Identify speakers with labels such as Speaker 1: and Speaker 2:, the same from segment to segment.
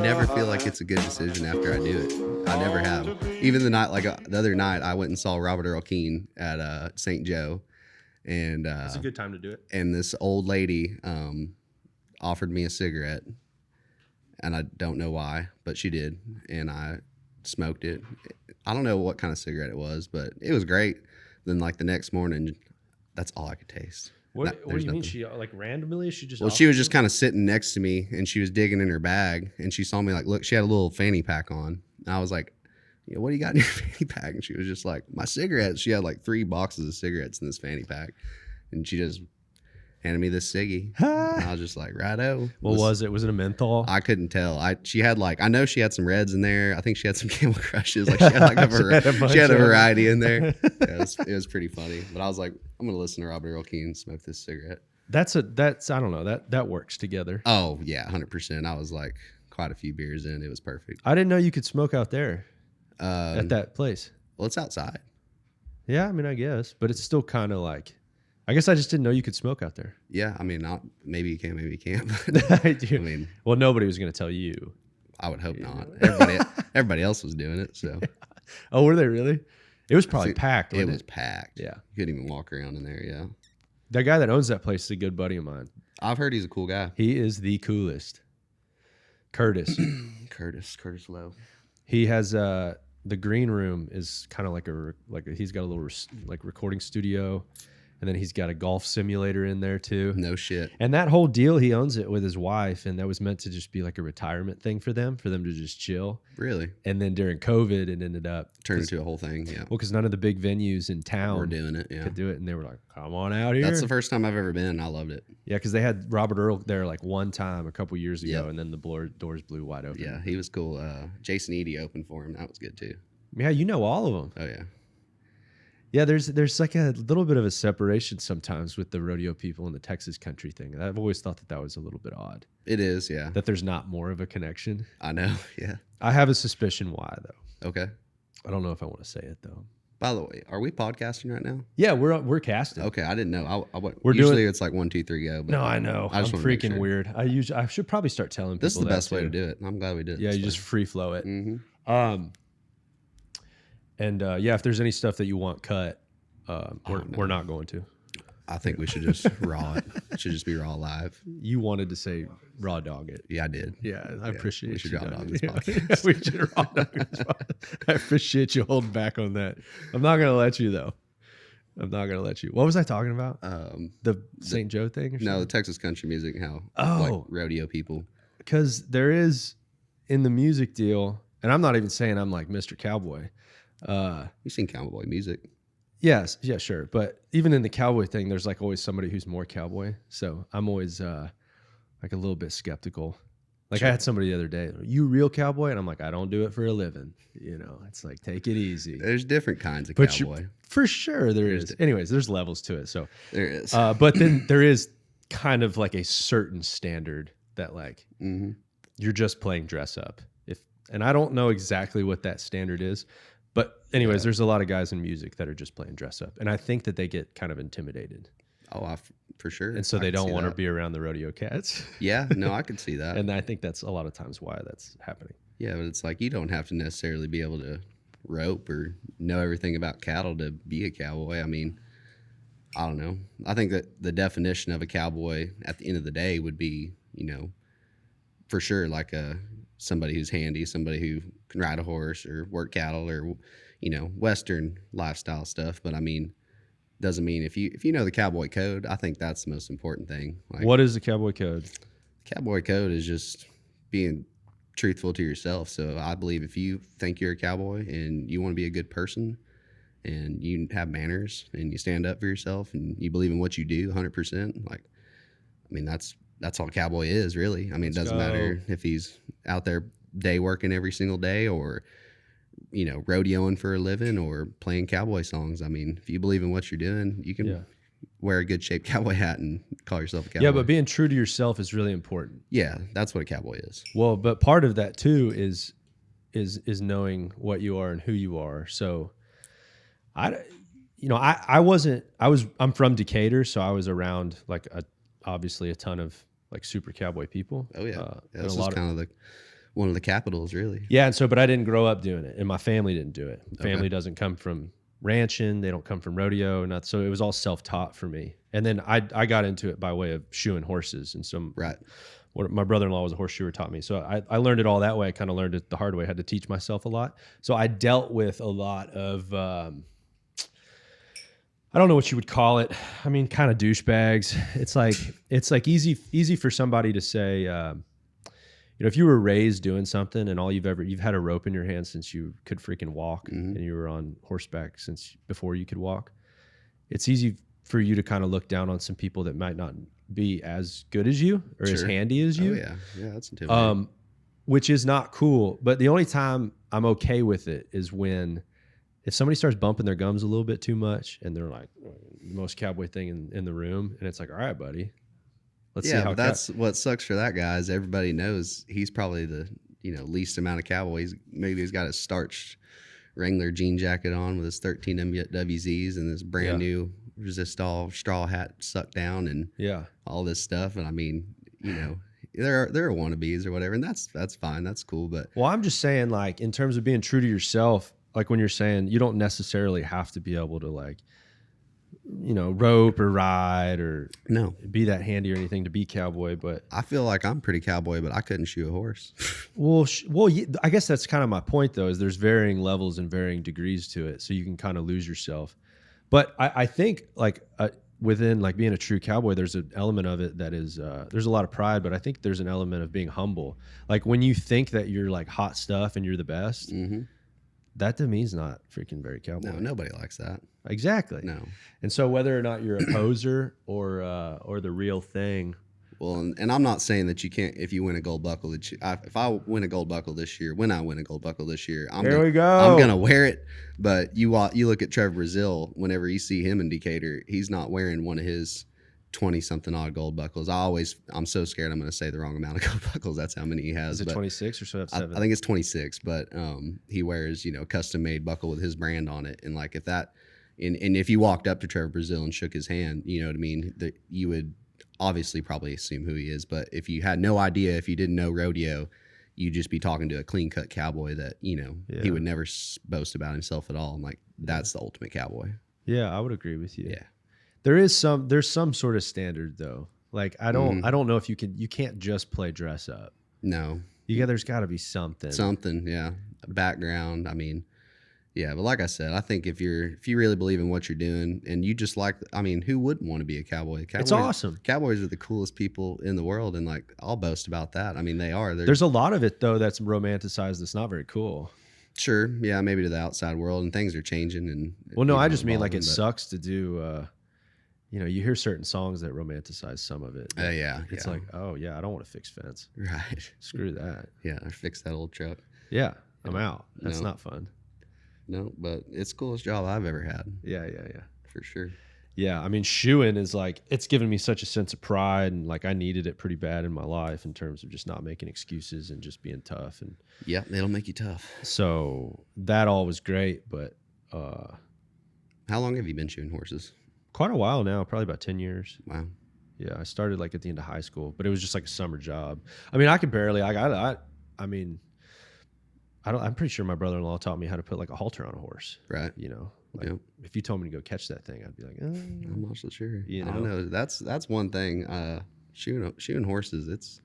Speaker 1: never feel like it's a good decision after I do it. I never have. Even the night, the other night, I went and saw Robert Earl Keen at St. Joe, and
Speaker 2: it's a good time to do it.
Speaker 1: And this old lady offered me a cigarette, and I don't know why, but she did, and I smoked it. I don't know what kind of cigarette it was, but it was great. Then like the next morning, that's all I could taste.
Speaker 2: What do you mean? She like randomly? She just
Speaker 1: she was just kind of sitting next to me, and she was digging in her bag, and she saw me like, look, she had a little fanny pack on, and I was like, what do you got in your fanny pack? And she was just like, my cigarettes. She had like 3 boxes of cigarettes in this fanny pack, and she just handed me this ciggy. And I was just like, righto.
Speaker 2: What was it? Was it a menthol?
Speaker 1: I couldn't tell. She had like, I know she had some reds in there. I think she had some Camel Crushes. Like she had like she had a variety in there. Yeah, it was pretty funny. But I was like, I'm gonna listen to Robert Earl Keen and smoke this cigarette.
Speaker 2: That's I don't know, that works together.
Speaker 1: Oh yeah, 100%. I was like quite a few beers in. It was perfect.
Speaker 2: I didn't know you could smoke out there at that place.
Speaker 1: Well, it's outside.
Speaker 2: Yeah, I mean, I guess, but it's still kind of like, I guess I just didn't know you could smoke out there.
Speaker 1: Yeah, I mean, maybe you can, maybe you can't.
Speaker 2: I mean, well, nobody was going to tell you.
Speaker 1: I would hope not. Everybody else was doing it. So.
Speaker 2: Oh, were they really? It was probably packed.
Speaker 1: It was packed.
Speaker 2: Yeah,
Speaker 1: you couldn't even walk around in there. Yeah.
Speaker 2: That guy that owns that place is a good buddy of mine.
Speaker 1: I've heard he's a cool guy.
Speaker 2: He is the coolest. Curtis.
Speaker 1: Curtis Lowe.
Speaker 2: He has the green room is kind of like he's got a little like recording studio. And then he's got a golf simulator in there too.
Speaker 1: No shit.
Speaker 2: And that whole deal, he owns it with his wife, and that was meant to just be like a retirement thing for them to just chill.
Speaker 1: Really?
Speaker 2: And then during COVID, it ended up
Speaker 1: turned into a whole thing. Yeah.
Speaker 2: Well, because none of the big venues in town
Speaker 1: were doing it. Yeah.
Speaker 2: Could do it, and they were like, "Come on out here."
Speaker 1: That's the first time I've ever been. I loved it.
Speaker 2: Yeah, because they had Robert Earl there like one time a couple years ago, and then the doors blew wide open.
Speaker 1: Yeah, he was cool. Jason Eady opened for him. That was good too.
Speaker 2: Yeah, you know all of them.
Speaker 1: Oh yeah.
Speaker 2: Yeah, there's like a little bit of a separation sometimes with the rodeo people and the Texas country thing. I've always thought that was a little bit odd.
Speaker 1: It is, yeah.
Speaker 2: That there's not more of a connection.
Speaker 1: I know, yeah.
Speaker 2: I have a suspicion why, though.
Speaker 1: Okay.
Speaker 2: I don't know if I want to say it, though.
Speaker 1: By the way, are we podcasting right now?
Speaker 2: Yeah, we're casting.
Speaker 1: Okay, I didn't know. Usually it's like 1, 2, 3, go.
Speaker 2: But no, I know. I'm freaking sure. Weird. I should probably start telling people
Speaker 1: this is the best way to do it. I'm glad we did.
Speaker 2: Yeah, you just free flow it.
Speaker 1: Mm-hmm.
Speaker 2: And if there's any stuff that you want cut, we're not going to.
Speaker 1: I think we should just raw it. It should just be raw live.
Speaker 2: You wanted to say raw dog it.
Speaker 1: Yeah, I did.
Speaker 2: Yeah, I appreciate it.
Speaker 1: We should raw dog this podcast.
Speaker 2: We should raw dog this podcast. I appreciate you holding back on that. I'm not going to let you, though. I'm not going to let you. What was I talking about? The St. Joe thing? Or something?
Speaker 1: No, the Texas country music, like rodeo people.
Speaker 2: Because there is, in the music deal, and I'm not even saying I'm like Mr. Cowboy.
Speaker 1: You've seen cowboy music.
Speaker 2: Yes, yeah, sure. But even in the cowboy thing, there's like always somebody who's more cowboy. So I'm always like a little bit skeptical. Like sure. I had somebody the other day, you real cowboy? And I'm like, I don't do it for a living. You know, it's like, take it easy.
Speaker 1: There's different kinds of cowboy.
Speaker 2: For sure there is. Anyways, there's levels to it. So
Speaker 1: there is.
Speaker 2: But then there is kind of like a certain standard that like you're just playing dress up. And I don't know exactly what that standard is. But anyways, there's a lot of guys in music that are just playing dress up. And I think that they get kind of intimidated.
Speaker 1: Oh, for sure.
Speaker 2: And so they don't want to be around the rodeo cats.
Speaker 1: Yeah, no, I could see that.
Speaker 2: And I think that's a lot of times why that's happening.
Speaker 1: Yeah, but it's like you don't have to necessarily be able to rope or know everything about cattle to be a cowboy. I mean, I don't know. I think that the definition of a cowboy at the end of the day would be, for sure like somebody who's handy, somebody who can ride a horse or work cattle or, Western lifestyle stuff. But I mean, doesn't mean if you know the cowboy code, I think that's the most important thing. Like,
Speaker 2: what is the cowboy code?
Speaker 1: Cowboy code is just being truthful to yourself. So I believe if you think you're a cowboy and you want to be a good person and you have manners and you stand up for yourself and you believe in what you do 100%, like, I mean, that's all a cowboy is, really. I mean, it doesn't matter if he's out there day working every single day or, rodeoing for a living or playing cowboy songs. I mean, if you believe in what you're doing, you can wear a good shaped cowboy hat and call yourself a cowboy.
Speaker 2: Yeah, but being true to yourself is really important.
Speaker 1: Yeah, that's what a cowboy is.
Speaker 2: Well, but part of that too is knowing what you are and who you are. So I'm from Decatur, so I was around like obviously a ton of like super cowboy people.
Speaker 1: Oh yeah, this is kind of one of the capitals, really.
Speaker 2: Yeah, and so, but I didn't grow up doing it, and my family didn't do it.
Speaker 1: Okay.
Speaker 2: Family doesn't come from ranching; they don't come from rodeo, not so. It was all self-taught for me. And then I got into it by way of shoeing horses, and so
Speaker 1: Right.
Speaker 2: my brother-in-law was a horseshoer, taught me. So I learned it all that way. I kind of learned it the hard way. I had to teach myself a lot. So I dealt with a lot of I don't know what you would call it. I mean, kind of douchebags. It's like easy for somebody to say, if you were raised doing something and all you've had a rope in your hand since you could freaking walk, and you were on horseback since before you could walk, it's easy for you to kind of look down on some people that might not be as good as you or as handy as you.
Speaker 1: Oh, yeah, that's intimidating.
Speaker 2: Which is not cool. But the only time I'm okay with it is if somebody starts bumping their gums a little bit too much and they're like the most cowboy thing in the room, and it's like, all right, buddy, let's see how.
Speaker 1: That's what sucks for that guy is everybody knows he's probably the least amount of cowboys. Maybe he's got a starched Wrangler jean jacket on with his 13 WZs and this brand new Resistol straw hat sucked down and all this stuff. And I mean, there are wannabes or whatever, and that's fine, that's cool. But
Speaker 2: I'm just saying, like, in terms of being true to yourself, like when you're saying you don't necessarily have to be able to like, rope or ride or be that handy or anything to be cowboy. But
Speaker 1: I feel like I'm pretty cowboy, but I couldn't shoe a horse.
Speaker 2: well, I guess that's kind of my point though, is there's varying levels and varying degrees to it. So you can kind of lose yourself. But I think like within like being a true cowboy, there's an element of it that is, there's a lot of pride, but I think there's an element of being humble. Like when you think that you're like hot stuff and you're the best, that to me is not freaking very cowboy.
Speaker 1: No, nobody likes that.
Speaker 2: Exactly.
Speaker 1: No.
Speaker 2: And so whether or not you're a poser or the real thing.
Speaker 1: Well, and I'm not saying that you can't, if you win a gold buckle, if I win a gold buckle this year, I'm going to wear it. But you look at Trevor Brazil, whenever you see him in Decatur, he's not wearing one of his 20-something odd gold buckles. I'm so scared I'm going to say the wrong amount of gold buckles. That's how many he has.
Speaker 2: Is it 26 or so have 7?
Speaker 1: I think it's 26, but he wears, custom made buckle with his brand on it. And like if that, and if you walked up to Trevor Brazil and shook his hand, you know what I mean? That you would obviously probably assume who he is. But if you had no idea, if you didn't know rodeo, you'd just be talking to a clean cut cowboy that, he would never boast about himself at all. And like, that's the ultimate cowboy.
Speaker 2: Yeah, I would agree with you.
Speaker 1: Yeah.
Speaker 2: There's some sort of standard though. Like I don't know if you can't just play dress up.
Speaker 1: No.
Speaker 2: There's got to be something.
Speaker 1: Something, yeah. A background. I mean, yeah, but like I said, I think if you really believe in what you're doing and you just who wouldn't want to be a cowboy?
Speaker 2: It's awesome.
Speaker 1: Cowboys are the coolest people in the world, and like I'll boast about that. I mean, they are.
Speaker 2: There's a lot of it though that's romanticized. That's not very cool.
Speaker 1: Sure, yeah, maybe to the outside world, and things are changing. And
Speaker 2: I just mean like it sucks to do. You hear certain songs that romanticize some of it.
Speaker 1: Yeah.
Speaker 2: It's like, oh yeah, I don't want to fix fence.
Speaker 1: Right.
Speaker 2: Screw that.
Speaker 1: Yeah, or fix that old truck.
Speaker 2: Yeah, I'm out. That's not fun.
Speaker 1: No, but it's the coolest job I've ever had.
Speaker 2: Yeah.
Speaker 1: For sure.
Speaker 2: Yeah, I mean, shoeing is like, it's given me such a sense of pride, and like I needed it pretty bad in my life in terms of just not making excuses and just being tough. And
Speaker 1: yeah, it'll make you tough.
Speaker 2: So that all was great, but
Speaker 1: how long have you been shoeing horses?
Speaker 2: Quite a while now, probably about 10 years.
Speaker 1: Wow.
Speaker 2: Yeah, I started like at the end of high school, but it was just like a summer job. I mean, I could barely. I'm pretty sure my brother-in-law taught me how to put like a halter on a horse.
Speaker 1: Right.
Speaker 2: If you told me to go catch that thing, I'd be like,
Speaker 1: I'm not so sure.
Speaker 2: I
Speaker 1: don't know. That's one thing. Shooting horses,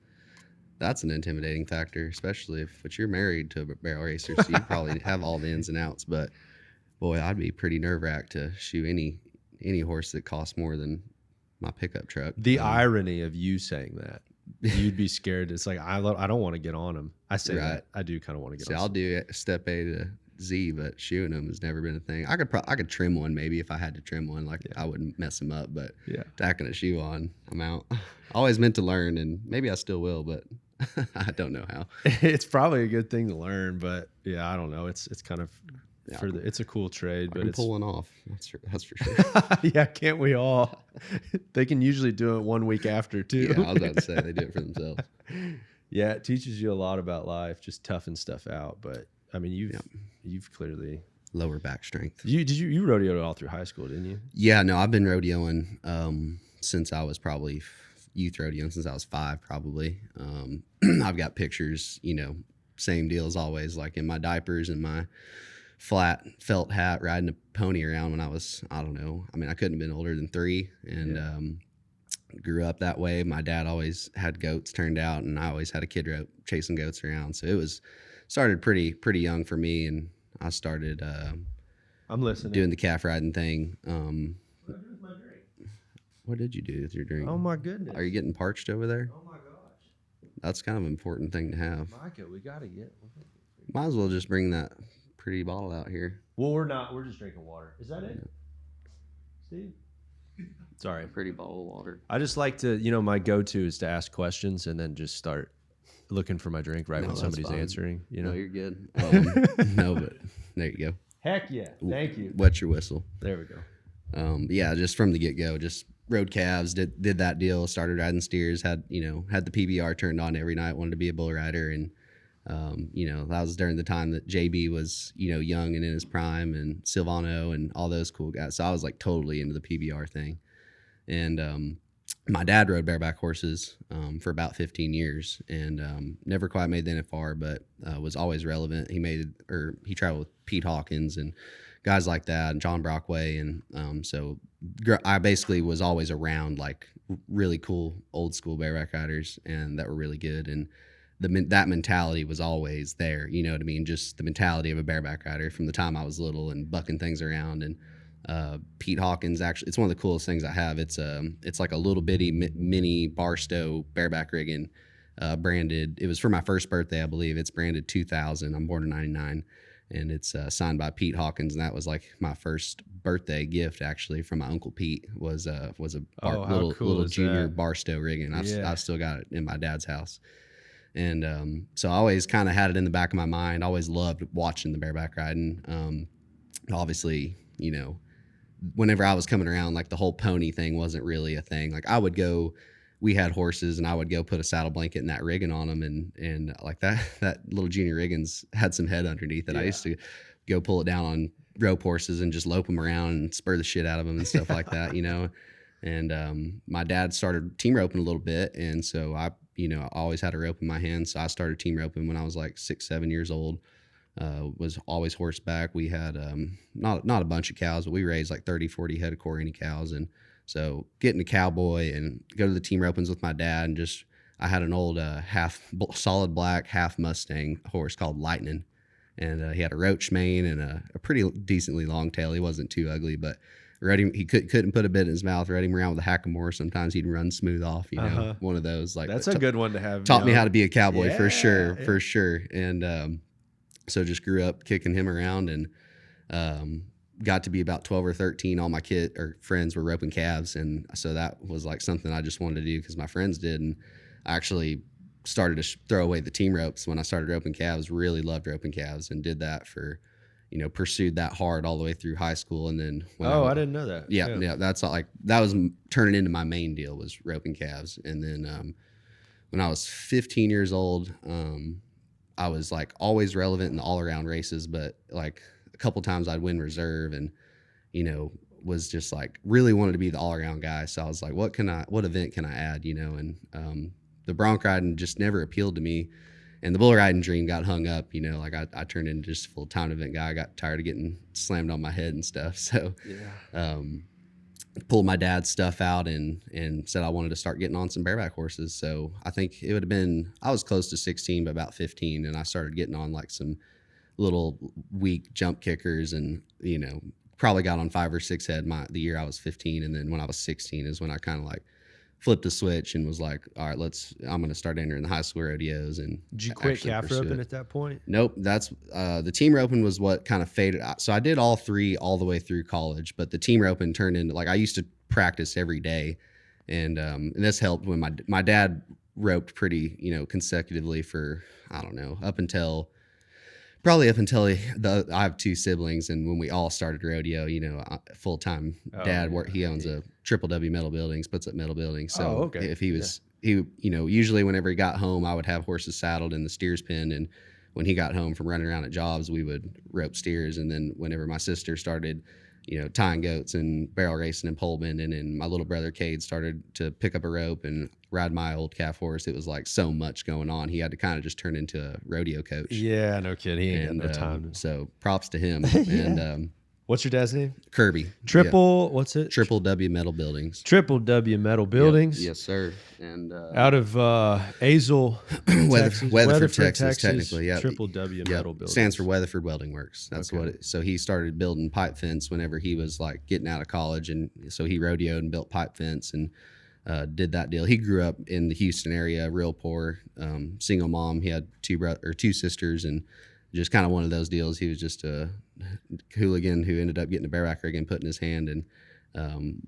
Speaker 1: that's an intimidating factor, especially if you're married to a barrel racer. So you probably have all the ins and outs. But boy, I'd be pretty nerve-wracked to shoe any horse that costs more than my pickup truck.
Speaker 2: The irony of you saying that. You'd be scared. It's like, I don't want to get on them. I say that. I do kind of want to get on.
Speaker 1: I'll do step A to Z, but shooting them has never been a thing. I could trim one maybe if I had to trim one. I wouldn't mess them up, but tacking a shoe on, I'm out. I always meant to learn, and maybe I still will, but I don't know how.
Speaker 2: It's probably a good thing to learn, but yeah, I don't know. It's kind of it's a cool trade, but it's
Speaker 1: pulling off. That's for sure.
Speaker 2: Yeah, can't we all? They can usually do it 1 week after too.
Speaker 1: Yeah, I was about to say they do it for themselves.
Speaker 2: Yeah, it teaches you a lot about life, just toughing stuff out. But I mean, you've clearly
Speaker 1: lower back strength.
Speaker 2: You rodeoed all through high school, didn't you?
Speaker 1: Yeah, no, I've been rodeoing since I was probably youth rodeoing since I was 5, probably. I've got pictures, same deal as always, like in my diapers and my flat felt hat, riding a pony around when I was, I don't know. I mean, I couldn't have been older than 3, and grew up that way. My dad always had goats turned out, and I always had a kid rope chasing goats around. So it was started pretty young for me, and I started
Speaker 2: I'm listening.
Speaker 1: doing the calf riding thing. What did you do with your drink?
Speaker 2: Oh my goodness.
Speaker 1: Are you getting parched over there?
Speaker 2: Oh my gosh.
Speaker 1: That's kind of an important thing to have.
Speaker 2: Micah, we gotta get.
Speaker 1: Might as well just bring that pretty bottle out here.
Speaker 2: Well, we're not. We're just drinking water. Is that it, Steve? Sorry.
Speaker 1: Pretty bottle of water.
Speaker 2: I just like to, my go-to is to ask questions and then just start looking for my drink right when somebody's answering.
Speaker 1: No, you're good. No, but there you go.
Speaker 2: Heck yeah. Thank you.
Speaker 1: Wet your whistle.
Speaker 2: There we go.
Speaker 1: Yeah, just from the get-go, just rode calves, did that deal, started riding steers, had the PBR turned on every night, wanted to be a bull rider, and that was during the time that JB was young and in his prime, and Silvano and all those cool guys. So I was like totally into the PBR thing. And my dad rode bareback horses for about 15 years, and never quite made the NFR, but was always relevant. He traveled with Pete Hawkins and guys like that, and John Brockway, and so I basically was always around like really cool old school bareback riders, and that were really good, and that mentality was always there. You know what I mean? Just the mentality of a bareback rider from the time I was little and bucking things around. And Pete Hawkins, actually, it's one of the coolest things I have. It's like a little bitty mini Barstow bareback rigging, branded. It was for my first birthday, I believe. It's branded 2000. I'm born in 99. And it's signed by Pete Hawkins, and that was like my first birthday gift, actually, from my uncle Pete. Was a little junior Barstow rigging. I've still got it in my dad's house, and so I always kind of had it in the back of my mind. Always loved watching the bareback riding. Obviously, whenever I was coming around, like the whole pony thing wasn't really a thing. Like I would go. We had horses, and I would go put a saddle blanket in that rigging on them, and like that little junior riggins had some head underneath it. Yeah. I used to go pull it down on rope horses and just lope them around and spur the shit out of them and stuff like that, And my dad started team roping a little bit, and so I always had a rope in my hand, so I started team roping when I was like 6-7 years old. Was always horseback. We had not a bunch of cows, but we raised like 30-40 head of Corriente cows, and so getting a cowboy and go to the team ropings with my dad, and I had an old half solid black, half Mustang horse called Lightning, and he had a roach mane and a pretty decently long tail. He wasn't too ugly, but he couldn't put a bit in his mouth. Rode him around with a hackamore. Sometimes he'd run smooth off, one of those. Like
Speaker 2: that's a good one to have.
Speaker 1: Taught me how to be a cowboy for sure. And so just grew up kicking him around, and got to be about 12 or 13. All my friends were roping calves, and so that was like something I just wanted to do because my friends did. And I actually started to throw away the team ropes when I started roping calves. Really loved roping calves, and did that for, pursued that hard all the way through high school. And then
Speaker 2: I didn't know that.
Speaker 1: Yeah, that's like that was turning into my main deal, was roping calves. And then when I was 15 years old, I was like always relevant in the all around races, but like a couple times I'd win reserve, and was just like really wanted to be the all around guy. So I was like, what event can I add? And the bronc riding just never appealed to me, and the bull riding dream got hung up. Like I turned into just a full time event guy. I got tired of getting slammed on my head and stuff. So pulled my dad's stuff out and said I wanted to start getting on some bareback horses. So I think it would have been, I was close to 16, but about 15, and I started getting on like some little weak jump kickers, and probably got on 5 or 6 head the year I was 15. And then when I was 16 is when I kind of like flipped the switch and was like, all right, I'm going to start entering the high school rodeos. And
Speaker 2: did you quit calf roping at that point?
Speaker 1: Nope. That's the team roping was what kind of faded. So I did all 3 all the way through college, but the team roping turned into like, I used to practice every day. And this helped when my dad roped pretty, consecutively for, I don't know, up until I have 2 siblings, and when we all started rodeo, full time dad work. He owns a Triple W metal buildings, puts up metal buildings. So if he was, usually whenever he got home, I would have horses saddled in the steers pen, and when he got home from running around at jobs, we would rope steers. And then whenever my sister started tying goats and barrel racing and pole bending. And my little brother Cade started to pick up a rope and ride my old calf horse. It was like so much going on. He had to kind of just turn into a rodeo coach.
Speaker 2: Yeah, no kidding. He ain't
Speaker 1: And
Speaker 2: got no time.
Speaker 1: so props to him.
Speaker 2: Yeah.
Speaker 1: And
Speaker 2: what's your dad's name?
Speaker 1: Kirby.
Speaker 2: Triple, what's it?
Speaker 1: Triple W Metal Buildings.
Speaker 2: Triple W Metal Buildings.
Speaker 1: Yep. Yes, sir. And
Speaker 2: out of Azle,
Speaker 1: Weatherford, Texas, technically. Yeah.
Speaker 2: Triple W Metal Buildings.
Speaker 1: Stands for Weatherford Welding Works. That's what it. So he started building pipe fence whenever he was like getting out of college, and so he rodeoed and built pipe fence and did that deal. He grew up in the Houston area, real poor, single mom. He had two sisters, and just kind of one of those deals. He was just a hooligan who ended up getting a bareback rig and put in his hand, and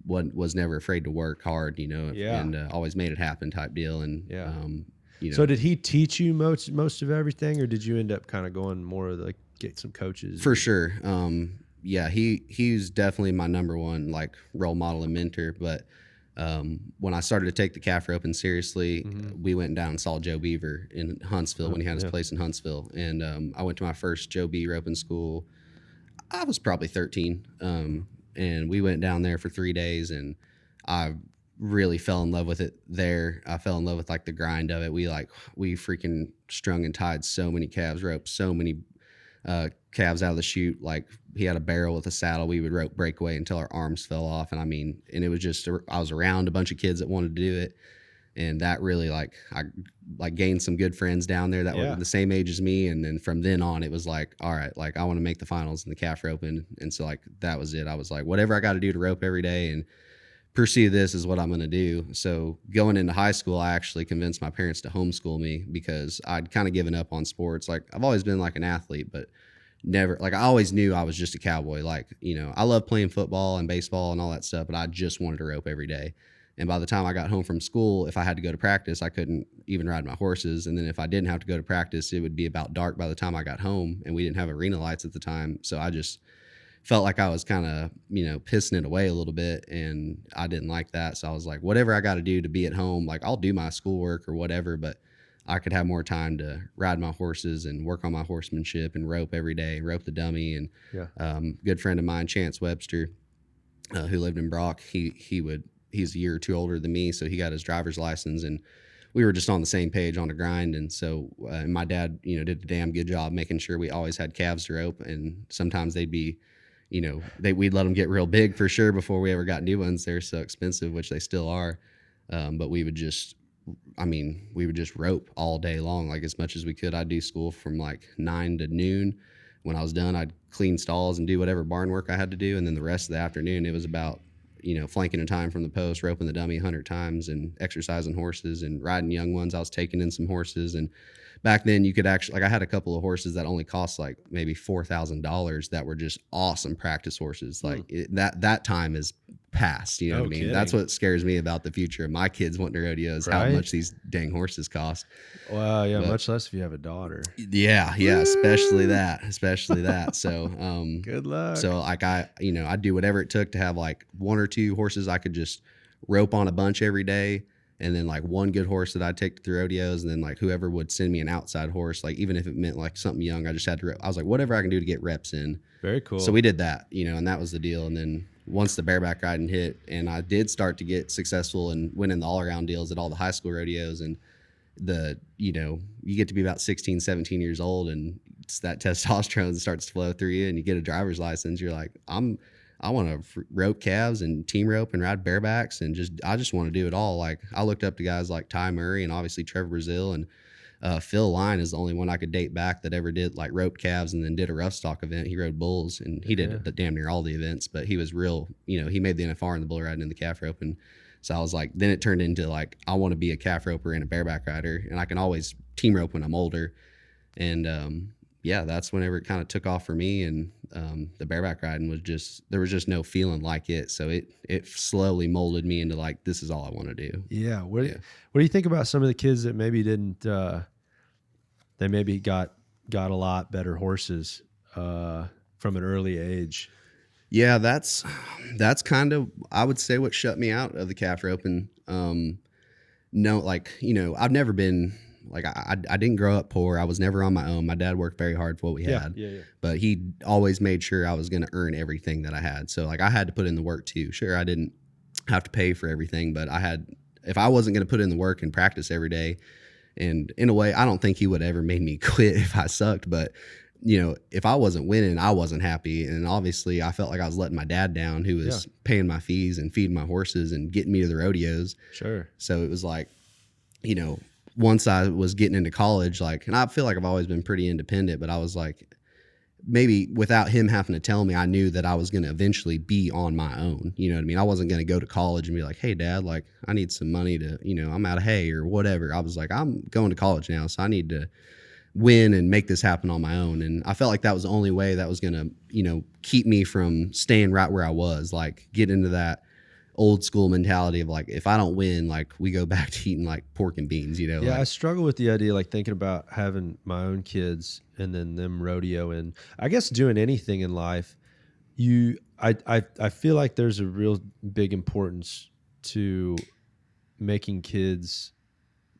Speaker 1: was never afraid to work hard, and always made it happen type deal. And
Speaker 2: so did he teach you most of everything, or did you end up kind of going more like get some coaches?
Speaker 1: For sure. He's definitely my number one like role model and mentor. But when I started to take the calf roping seriously, we went down and saw Joe Beaver in Huntsville when he had his place in Huntsville. And I went to my first Joe B roping school. I was probably 13. And we went down there for 3 days, and I really fell in love with it there. I fell in love with like the grind of it. We freaking strung and tied so many calves ropes, so many calves out of the chute. Like he had a barrel with a saddle. We would rope breakaway until our arms fell off. And and it was just, I was around a bunch of kids that wanted to do it. And that really I gained some good friends down there that were the same age as me. And then from then on, it was like, all right, like I want to make the finals in the calf roping. And so like, that was it. I was like, whatever I got to do to rope every day and pursue this is what I'm going to do. So going into high school, I actually convinced my parents to homeschool me because I'd kind of given up on sports. Like I've always been like an athlete, but never, like I always knew I was just a cowboy. Like, I love playing football and baseball and all that stuff, but I just wanted to rope every day. And by the time I got home from school, if I had to go to practice, I couldn't even ride my horses. And then if I didn't have to go to practice, it would be about dark by the time I got home, and we didn't have arena lights at the time. So I just felt like I was kind of, pissing it away a little bit, and I didn't like that. So I was like, whatever I got to do to be at home, like I'll do my schoolwork or whatever, but I could have more time to ride my horses and work on my horsemanship and rope every day, rope the dummy. And good friend of mine, Chance Webster, who lived in Brock, he's a year or two older than me, so he got his driver's license, and we were just on the same page on the grind. And so my dad, did a damn good job making sure we always had calves to rope, and sometimes they'd be, we'd let them get real big for sure before we ever got new ones. They're so expensive, which they still are. But we would just rope all day long, like as much as we could. I'd do school from like 9 to noon. When I was done, I'd clean stalls and do whatever barn work I had to do. And then the rest of the afternoon, it was about, flanking a time from the post, roping the dummy 100 times and exercising horses and riding young ones. I was taking in some horses. And back then you could actually, I had a couple of horses that only cost like maybe $4,000 that were just awesome practice horses. Like that time is past, what I mean?
Speaker 2: Kidding.
Speaker 1: That's what scares me about the future of my kids wanting to rodeo is how much these dang horses cost.
Speaker 2: Wow. Yeah. But, much less if you have a daughter.
Speaker 1: Yeah. Especially that. So,
Speaker 2: good luck.
Speaker 1: So like I'd do whatever it took to have like 1 or 2 horses I could just rope on a bunch every day. And then like one good horse that I'd take to the rodeos, and then like whoever would send me an outside horse, like even if it meant like something young, I just had to, I was like, whatever I can do to get reps in.
Speaker 2: Very cool.
Speaker 1: So we did that, and that was the deal. And then once the bareback riding hit, and I did start to get successful and winning the all around deals at all the high school rodeos, and you get to be about 16, 17 years old, and it's that testosterone starts to flow through you, and you get a driver's license. You're like, I want to rope calves and team rope and ride barebacks, and I just want to do it all. Like I looked up to guys like Ty Murray and obviously Trevor Brazil, and Phil Line is the only one I could date back that ever did like rope calves and then did a rough stock event. He rode bulls, and he did damn near all the events, but he was real, he made the NFR in the bull riding and the calf rope. And so I was like, then it turned into like, I want to be a calf roper and a bareback rider, and I can always team rope when I'm older. And that's whenever it kind of took off for me. And the bareback riding there was just no feeling like it. So it slowly molded me into like, this is all I want to do.
Speaker 2: Yeah. What do you think about some of the kids that maybe didn't, they maybe got a lot better horses from an early age?
Speaker 1: Yeah, that's kind of, I would say, what shut me out of the calf roping. No, like, I've never been like I didn't grow up poor. I was never on my own. My dad worked very hard for what we had, but he always made sure I was going to earn everything that I had. So like I had to put in the work too. Sure, I didn't have to pay for everything, but if I wasn't going to put in the work and practice every day, and in a way, I don't think he would ever make me quit if I sucked, but if I wasn't winning, I wasn't happy. And obviously I felt like I was letting my dad down, who was paying my fees and feeding my horses and getting me to the rodeos.
Speaker 2: Sure.
Speaker 1: So it was like, once I was getting into college, like, and I feel like I've always been pretty independent, but I was like, maybe without him having to tell me, I knew that I was going to eventually be on my own. You know what I mean? I wasn't going to go to college and be like, hey dad, like I need some money to, I'm out of hay or whatever. I was like, I'm going to college now, so I need to win and make this happen on my own. And I felt like that was the only way that was going to, keep me from staying right where I was, like get into that old school mentality of like, if I don't win, like we go back to eating like pork and beans,
Speaker 2: Yeah,
Speaker 1: like,
Speaker 2: I struggle with the idea, like thinking about having my own kids and then them rodeo and I guess doing anything in life. I feel like there's a real big importance to making kids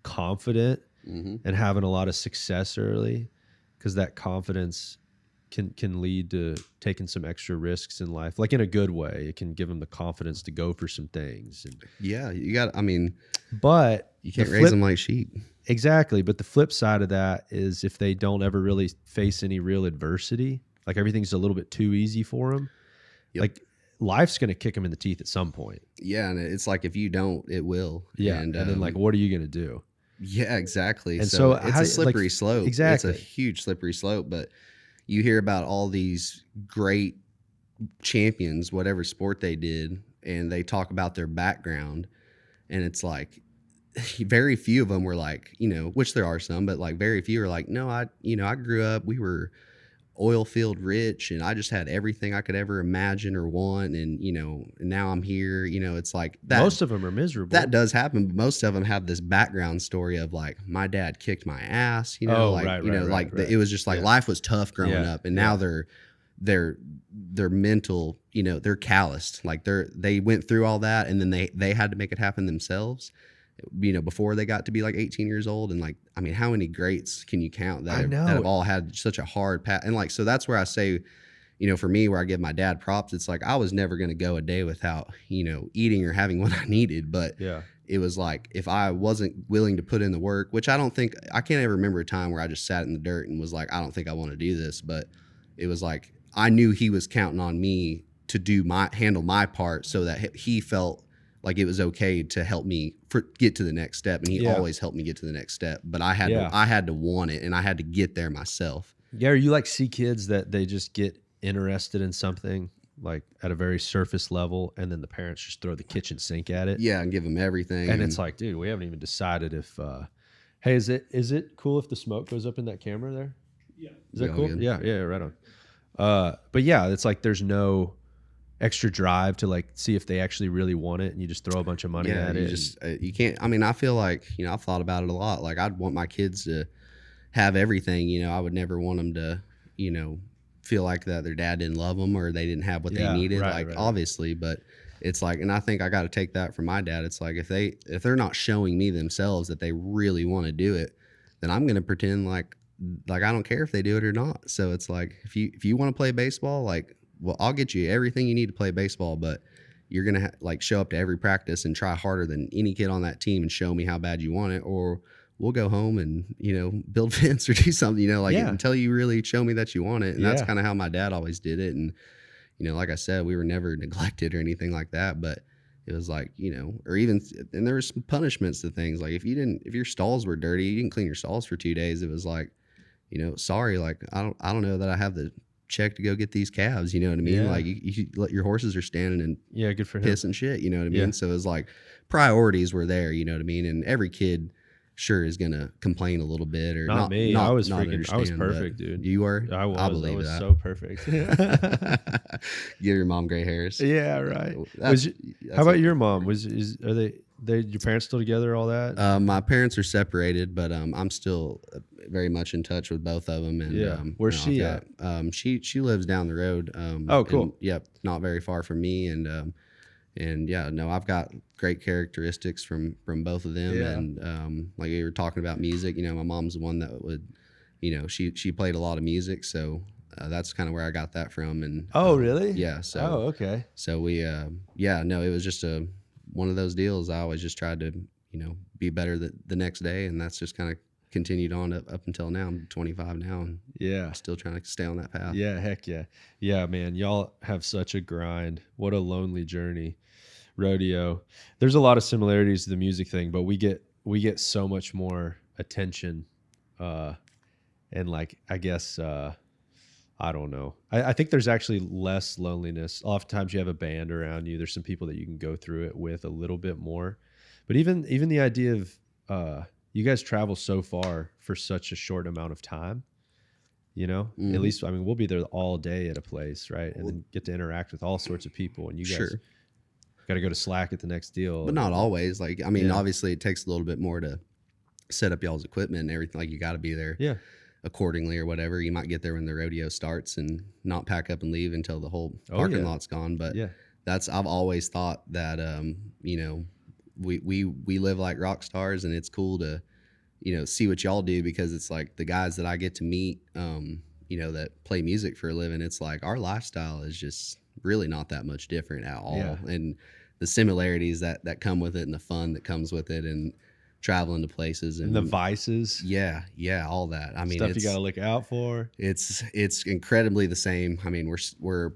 Speaker 2: confident and having a lot of success early, because that confidence can lead to taking some extra risks in life, like in a good way. It can give them the confidence to go for some things. And
Speaker 1: you got,
Speaker 2: but
Speaker 1: you can't raise them like sheep.
Speaker 2: Exactly. But the flip side of that is if they don't ever really face any real adversity, like everything's a little bit too easy for them, like life's going to kick them in the teeth at some point.
Speaker 1: Yeah. And it's like, if you don't, it will.
Speaker 2: Yeah. And then like, what are you going to do?
Speaker 1: Yeah, exactly.
Speaker 2: And so
Speaker 1: it's a slippery slope.
Speaker 2: Exactly.
Speaker 1: It's a huge slippery slope, but you hear about all these great champions, whatever sport they did, and they talk about their background, and it's like very few of them were like, which there are some, but like very few are like, no, I grew up, we were oil field rich, and I just had everything I could ever imagine or want, and and now I'm here. It's like that.
Speaker 2: Most of them are miserable.
Speaker 1: That does happen, but most of them have this background story of like, my dad kicked my ass, it was just like life was tough growing up, and now they're mental, they're calloused, like they went through all that, and then they had to make it happen themselves, before they got to be like 18 years old. And like, I mean, how many greats can you count that have all had such a hard path? And like, so that's where I say, for me, where I give my dad props, it's like, I was never going to go a day without, eating or having what I needed. But it was like, if I wasn't willing to put in the work, which I can't ever remember a time where I just sat in the dirt and was like, I don't think I want to do this. But it was like, I knew he was counting on me to handle my part, so that he felt like it was okay to help me get to the next step. And he always helped me get to the next step, but I had to want it, and I had to get there myself.
Speaker 2: Yeah. Or you like see kids that they just get interested in something like at a very surface level, and then the parents just throw the kitchen sink at it.
Speaker 1: Yeah. And give them everything.
Speaker 2: And it's like, dude, we haven't even decided if, hey, is it cool if the smoke goes up in that camera there?
Speaker 3: Yeah.
Speaker 2: Is that cool? Yeah. Yeah. Right on. But yeah, it's like, there's no extra drive to like see if they actually really want it, and you just throw a bunch of money at it.
Speaker 1: You can't. I mean, I feel like I've thought about it a lot. Like, I'd want my kids to have everything. I would never want them to feel like that their dad didn't love them or they didn't have what they needed. Obviously, but it's like, and I think I got to take that from my dad. It's like, if they're not showing me themselves that they really want to do it, then I'm gonna pretend like I don't care if they do it or not. So it's like, if you want to play baseball, like, well, I'll get you everything you need to play baseball, but you're going to show up to every practice and try harder than any kid on that team and show me how bad you want it, or we'll go home and, build fence or do something, until you really show me that you want it. And that's kind of how my dad always did it. And, like I said, we were never neglected or anything like that, but it was like, or even, and there was some punishments to things. Like if your stalls were dirty, you didn't clean your stalls for 2 days. It was like, sorry, like, I don't know that I have the check to go get these calves, you know what I mean? Like you let your horses are standing and
Speaker 2: good for
Speaker 1: piss
Speaker 2: him.
Speaker 1: And shit, you know what I mean? So it was like priorities were there, you know what I mean? And every kid sure is gonna complain a little bit, or
Speaker 2: not me. I was
Speaker 1: understand,
Speaker 2: perfect, dude.
Speaker 1: You were?
Speaker 2: I
Speaker 1: believe
Speaker 2: was
Speaker 1: that.
Speaker 2: So perfect.
Speaker 1: Give your mom gray hairs.
Speaker 2: Yeah, right. How about your mom? Are they your parents still together? All that?
Speaker 1: My parents are separated, but I'm still very much in touch with both of them. And
Speaker 2: where's she at?
Speaker 1: She lives down the road.
Speaker 2: Oh, cool.
Speaker 1: Not very far from me, and And yeah, no, I've got great characteristics from both of them.
Speaker 2: Yeah.
Speaker 1: And like you were talking about music, my mom's the one that would, she played a lot of music, so that's kind of where I got that from. And
Speaker 2: Oh, really?
Speaker 1: yeah,
Speaker 2: Oh, okay.
Speaker 1: so we yeah, no, it was just one of those deals. I always just tried to be better the next day, and that's just kind of continued on up until now. I'm 25 now, and
Speaker 2: Yeah.
Speaker 1: still trying to stay on that path.
Speaker 2: Yeah, heck yeah. Yeah, man, y'all have such a grind. What a lonely journey. Rodeo. There's a lot of similarities to the music thing, but we get so much more attention and like I guess I don't know. I think there's actually less loneliness. Oftentimes you have a band around you. There's some people that you can go through it with a little bit more. But even the idea of you guys travel so far for such a short amount of time, at least, I mean, we'll be there all day at a place, right? And then get to interact with all sorts of people. And you guys got to go to Slack at the next deal.
Speaker 1: But not always. Like, I mean, obviously it takes a little bit more to set up y'all's equipment and everything. Like, you got to be there accordingly or whatever. You might get there when the rodeo starts and not pack up and leave until the whole parking lot's gone. But I've always thought that, we live like rock stars, and it's cool to, see what y'all do, because it's like the guys that I get to meet, that play music for a living, it's like our lifestyle is just really not that much different at all.
Speaker 2: Yeah.
Speaker 1: And the similarities that come with it, and the fun that comes with it, and traveling to places, and
Speaker 2: the vices.
Speaker 1: Yeah, all that. I mean,
Speaker 2: stuff you got to look out for.
Speaker 1: It's incredibly the same. I mean, we're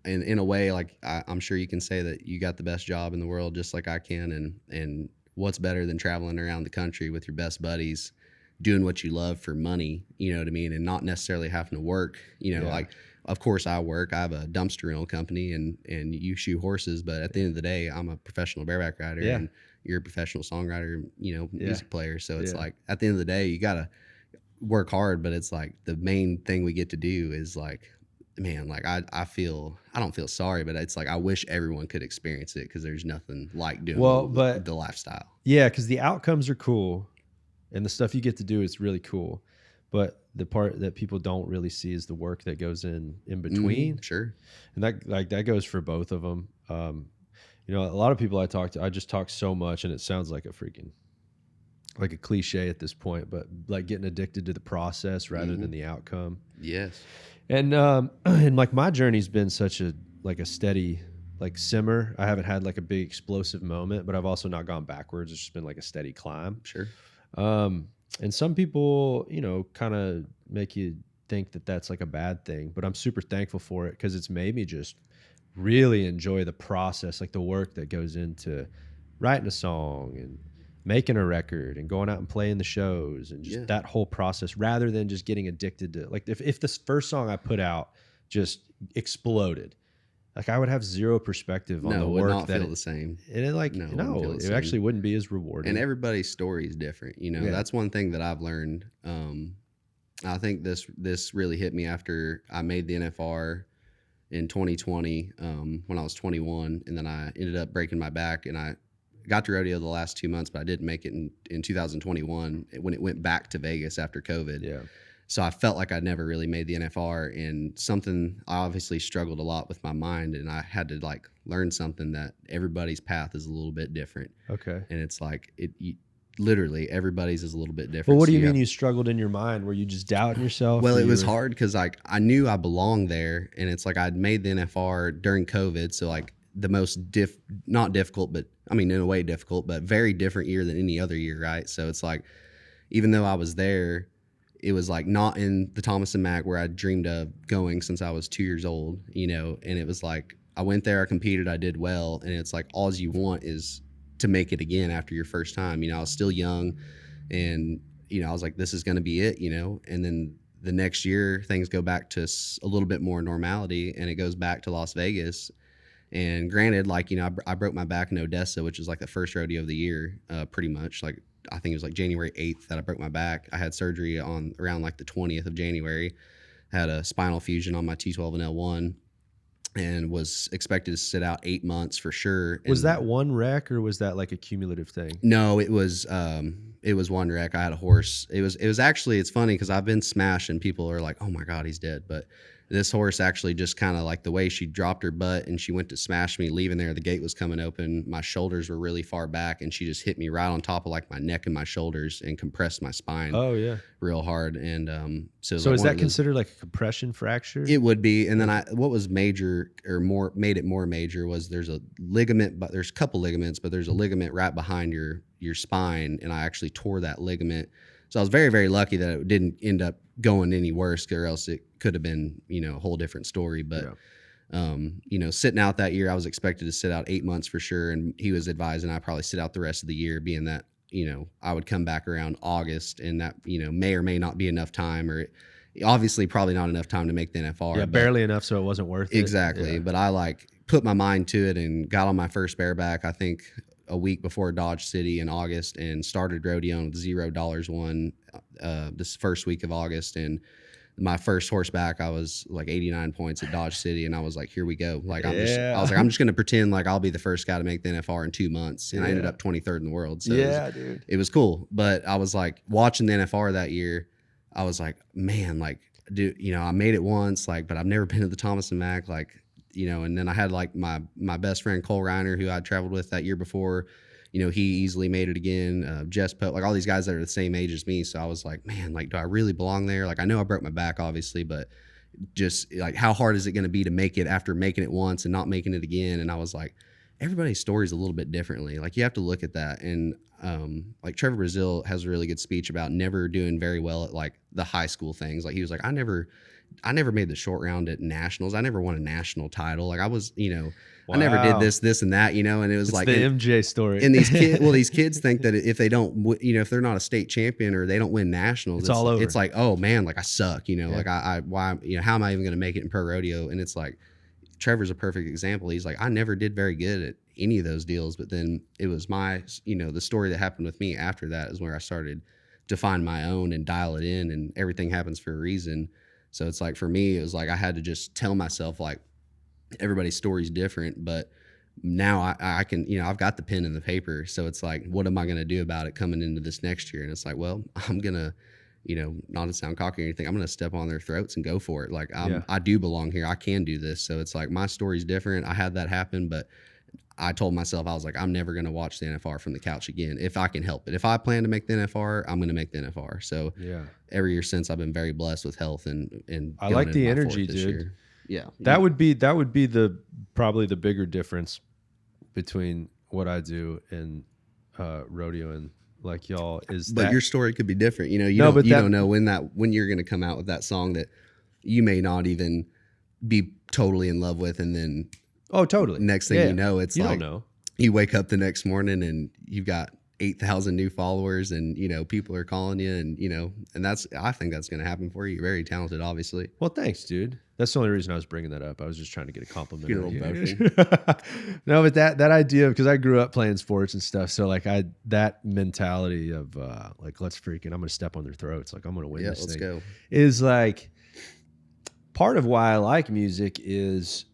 Speaker 1: in a way, like I'm sure you can say that you got the best job in the world, just like I can. And what's better than traveling around the country with your best buddies, doing what you love for money, you know what I mean? And not necessarily having to work, like, of course I work. I have a dumpster rental company, and you shoe horses, but at the end of the day, I'm a professional bareback rider, and you're a professional songwriter, music player. So it's like, at the end of the day, you got to work hard, but it's like the main thing we get to do is like, man, like I don't feel sorry, but it's like I wish everyone could experience it, because there's nothing like doing the lifestyle.
Speaker 2: Yeah, because the outcomes are cool, and the stuff you get to do is really cool, but the part that people don't really see is the work that goes in between.
Speaker 1: Sure.
Speaker 2: And that goes for both of them. A lot of people I talk to, I just talk so much, and it sounds like a cliche at this point, but like getting addicted to the process rather than the outcome.
Speaker 1: Yes.
Speaker 2: And like my journey's been such a steady simmer. I haven't had like a big explosive moment, but I've also not gone backwards. It's just been like a steady climb.
Speaker 1: Sure.
Speaker 2: And some people, kind of make you think that that's like a bad thing, but I'm super thankful for it, because it's made me just really enjoy the process, like the work that goes into writing a song and making a record and going out and playing the shows, and just that whole process, rather than just getting addicted to, like, if this first song I put out just exploded, like I would have zero perspective on the work.
Speaker 1: Would not feel the same.
Speaker 2: And it actually wouldn't be as rewarding.
Speaker 1: And everybody's story is different. That's one thing that I've learned. I think this really hit me after I made the NFR in 2020, when I was 21, and then I ended up breaking my back, and I got to rodeo the last 2 months, but I didn't make it in 2021 when it went back to Vegas after COVID.
Speaker 2: Yeah.
Speaker 1: So I felt like I never really made the NFR, and something I obviously struggled a lot with my mind, and I had to like learn something, that everybody's path is a little bit different.
Speaker 2: Okay.
Speaker 1: And it's like literally everybody's is a little bit different.
Speaker 2: Well, what do you mean you struggled in your mind? Were you just doubting yourself?
Speaker 1: Well, it was hard, because like I knew I belonged there, and it's like I'd made the NFR during COVID, so like the most not difficult, but I mean in a way difficult, but very different year than any other year, right? So it's like, even though I was there, it was like not in the Thomas and Mack where I dreamed of going since I was 2 years old, and it was like I went there, I competed, I did well, and it's like all you want is to make it again after your first time. I was still young, and I was like, this is going to be it, and then the next year things go back to a little bit more normality, and it goes back to Las Vegas. And granted, like, I broke my back in Odessa, which is like the first rodeo of the year, pretty much. Like, I think it was like January 8th that I broke my back. I had surgery on around like the 20th of January. I had a spinal fusion on my T12 and L1, and was expected to sit out 8 months for sure.
Speaker 2: Was that one wreck, or was that like a cumulative thing?
Speaker 1: No, it was it was one wreck. I had a horse. It was actually, it's funny because I've been smashed and people are like, oh my God, he's dead. But this horse actually just kind of like the way she dropped her butt and she went to smash me leaving there. The gate was coming open. My shoulders were really far back and she just hit me right on top of like my neck and my shoulders and compressed my spine.
Speaker 2: Oh yeah,
Speaker 1: real hard. And so
Speaker 2: So
Speaker 1: like
Speaker 2: is that considered like a compression fracture?
Speaker 1: it would be. And then what was major or more made it more major was there's a ligament, but there's a couple ligaments, but there's a ligament right behind your spine. And I actually tore that ligament. So I was very, very lucky that it didn't end up going any worse, or else it could have been, a whole different story. But, sitting out that year, I was expected to sit out 8 months for sure. And he was advising I probably sit out the rest of the year, being that, I would come back around August and that, may or may not be enough time, or obviously probably not enough time to make the NFR.
Speaker 2: Yeah, barely enough so it wasn't worth it.
Speaker 1: Exactly.
Speaker 2: Yeah.
Speaker 1: But I like put my mind to it and got on my first bareback, I think a week before Dodge City in August, and started rodeoing with $0 won this first week of August. And my first horseback, I was like 89 points at Dodge City, and I was like, here we go. Like I was like, I'm just gonna pretend like I'll be the first guy to make the NFR in 2 months. And I ended up 23rd in the world. So
Speaker 2: dude.
Speaker 1: It was cool. But I was like watching the NFR that year, I was like, man, like dude, I made it once, like, but I've never been to the Thomas and Mack, like, and then I had like my best friend Cole Reiner, who I'd traveled with that year before. He easily made it again. Jess Pope, like all these guys that are the same age as me. So I was like, man, like, do I really belong there? Like, I know I broke my back, obviously, but just like, how hard is it going to be to make it after making it once and not making it again? And I was like, everybody's story is a little bit differently. Like, you have to look at that. And like Trevor Brazile has a really good speech about never doing very well at like the high school things. Like he was like, I never made the short round at nationals. I never won a national title. Like I was, I never did this and that, and it was like
Speaker 2: the MJ story.
Speaker 1: And these kids think that if they don't, if they're not a state champion or they don't win nationals,
Speaker 2: it's all over.
Speaker 1: It's like, oh man, like I suck, like why, how am I even going to make it in pro rodeo? And it's like, Trevor's a perfect example. He's like, I never did very good at any of those deals, but then it was my, the story that happened with me after that is where I started to find my own and dial it in, and everything happens for a reason. So it's like, for me, it was like, I had to just tell myself like, everybody's story's different, but now I can, I've got the pen and the paper. So it's like, what am I going to do about it coming into this next year? And it's like, well, I'm going to, not to sound cocky or anything, I'm going to step on their throats and go for it. Like I do belong here. I can do this. So it's like, my story's different. I had that happen, but I told myself, I was like, I'm never going to watch the NFR from the couch again if I can help it. If I plan to make the NFR, I'm going to make the NFR. So every year since, I've been very blessed with health and
Speaker 2: I like the energy, dude.
Speaker 1: Year. Yeah.
Speaker 2: That would be the probably the bigger difference between what I do and rodeo and like y'all is.
Speaker 1: But your story could be different. You don't know when you're going to come out with that song that you may not even be totally in love with, and then
Speaker 2: totally.
Speaker 1: Next thing you know, it's
Speaker 2: you
Speaker 1: like
Speaker 2: don't know.
Speaker 1: You wake up the next morning and you've got 8,000 new followers, and people are calling you, and and I think that's going to happen for you. You're very talented, obviously.
Speaker 2: Well, thanks, dude. That's the only reason I was bringing that up. I was just trying to get a compliment. No, but that idea, because I grew up playing sports and stuff, so like that mentality of like, let's freaking, I'm going to step on their throats, like I'm going to win this thing.
Speaker 1: Go.
Speaker 2: Is like part of why I like music is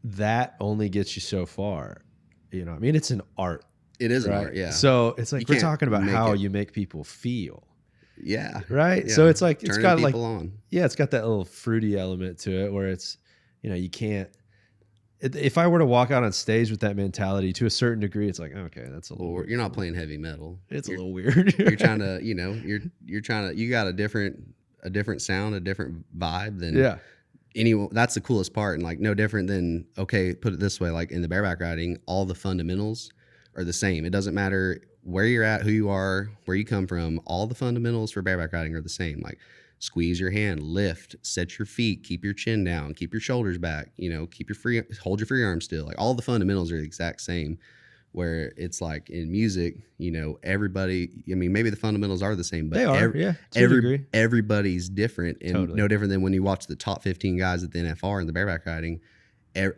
Speaker 2: that only gets you so far. I mean, it's an art.
Speaker 1: It is
Speaker 2: right?
Speaker 1: an art, yeah.
Speaker 2: So it's like we're talking about how you make people feel.
Speaker 1: Yeah.
Speaker 2: Right.
Speaker 1: Yeah.
Speaker 2: So it's like it's
Speaker 1: Turning
Speaker 2: got
Speaker 1: people
Speaker 2: like
Speaker 1: on.
Speaker 2: Yeah, it's got that little fruity element to it where it's you can't. If I were to walk out on stage with that mentality to a certain degree, it's like, okay, that's a little.
Speaker 1: Or you're not playing heavy metal.
Speaker 2: It's a little weird.
Speaker 1: You're trying to, you're trying to. You got a different sound, a different vibe than anyone. That's the coolest part, and like no different than, okay, put it this way, like in the bareback riding, all the fundamentals are the same. It doesn't matter where you're at, who you are, where you come from. All the fundamentals for bareback riding are the same. Like squeeze your hand, lift, set your feet, keep your chin down, keep your shoulders back, hold your free arm still. Like all the fundamentals are the exact same. Where it's like in music, everybody, I mean, maybe the fundamentals are the same, but
Speaker 2: they are,
Speaker 1: everybody's different, and no different than when you watch the top 15 guys at the NFR and the bareback riding. We're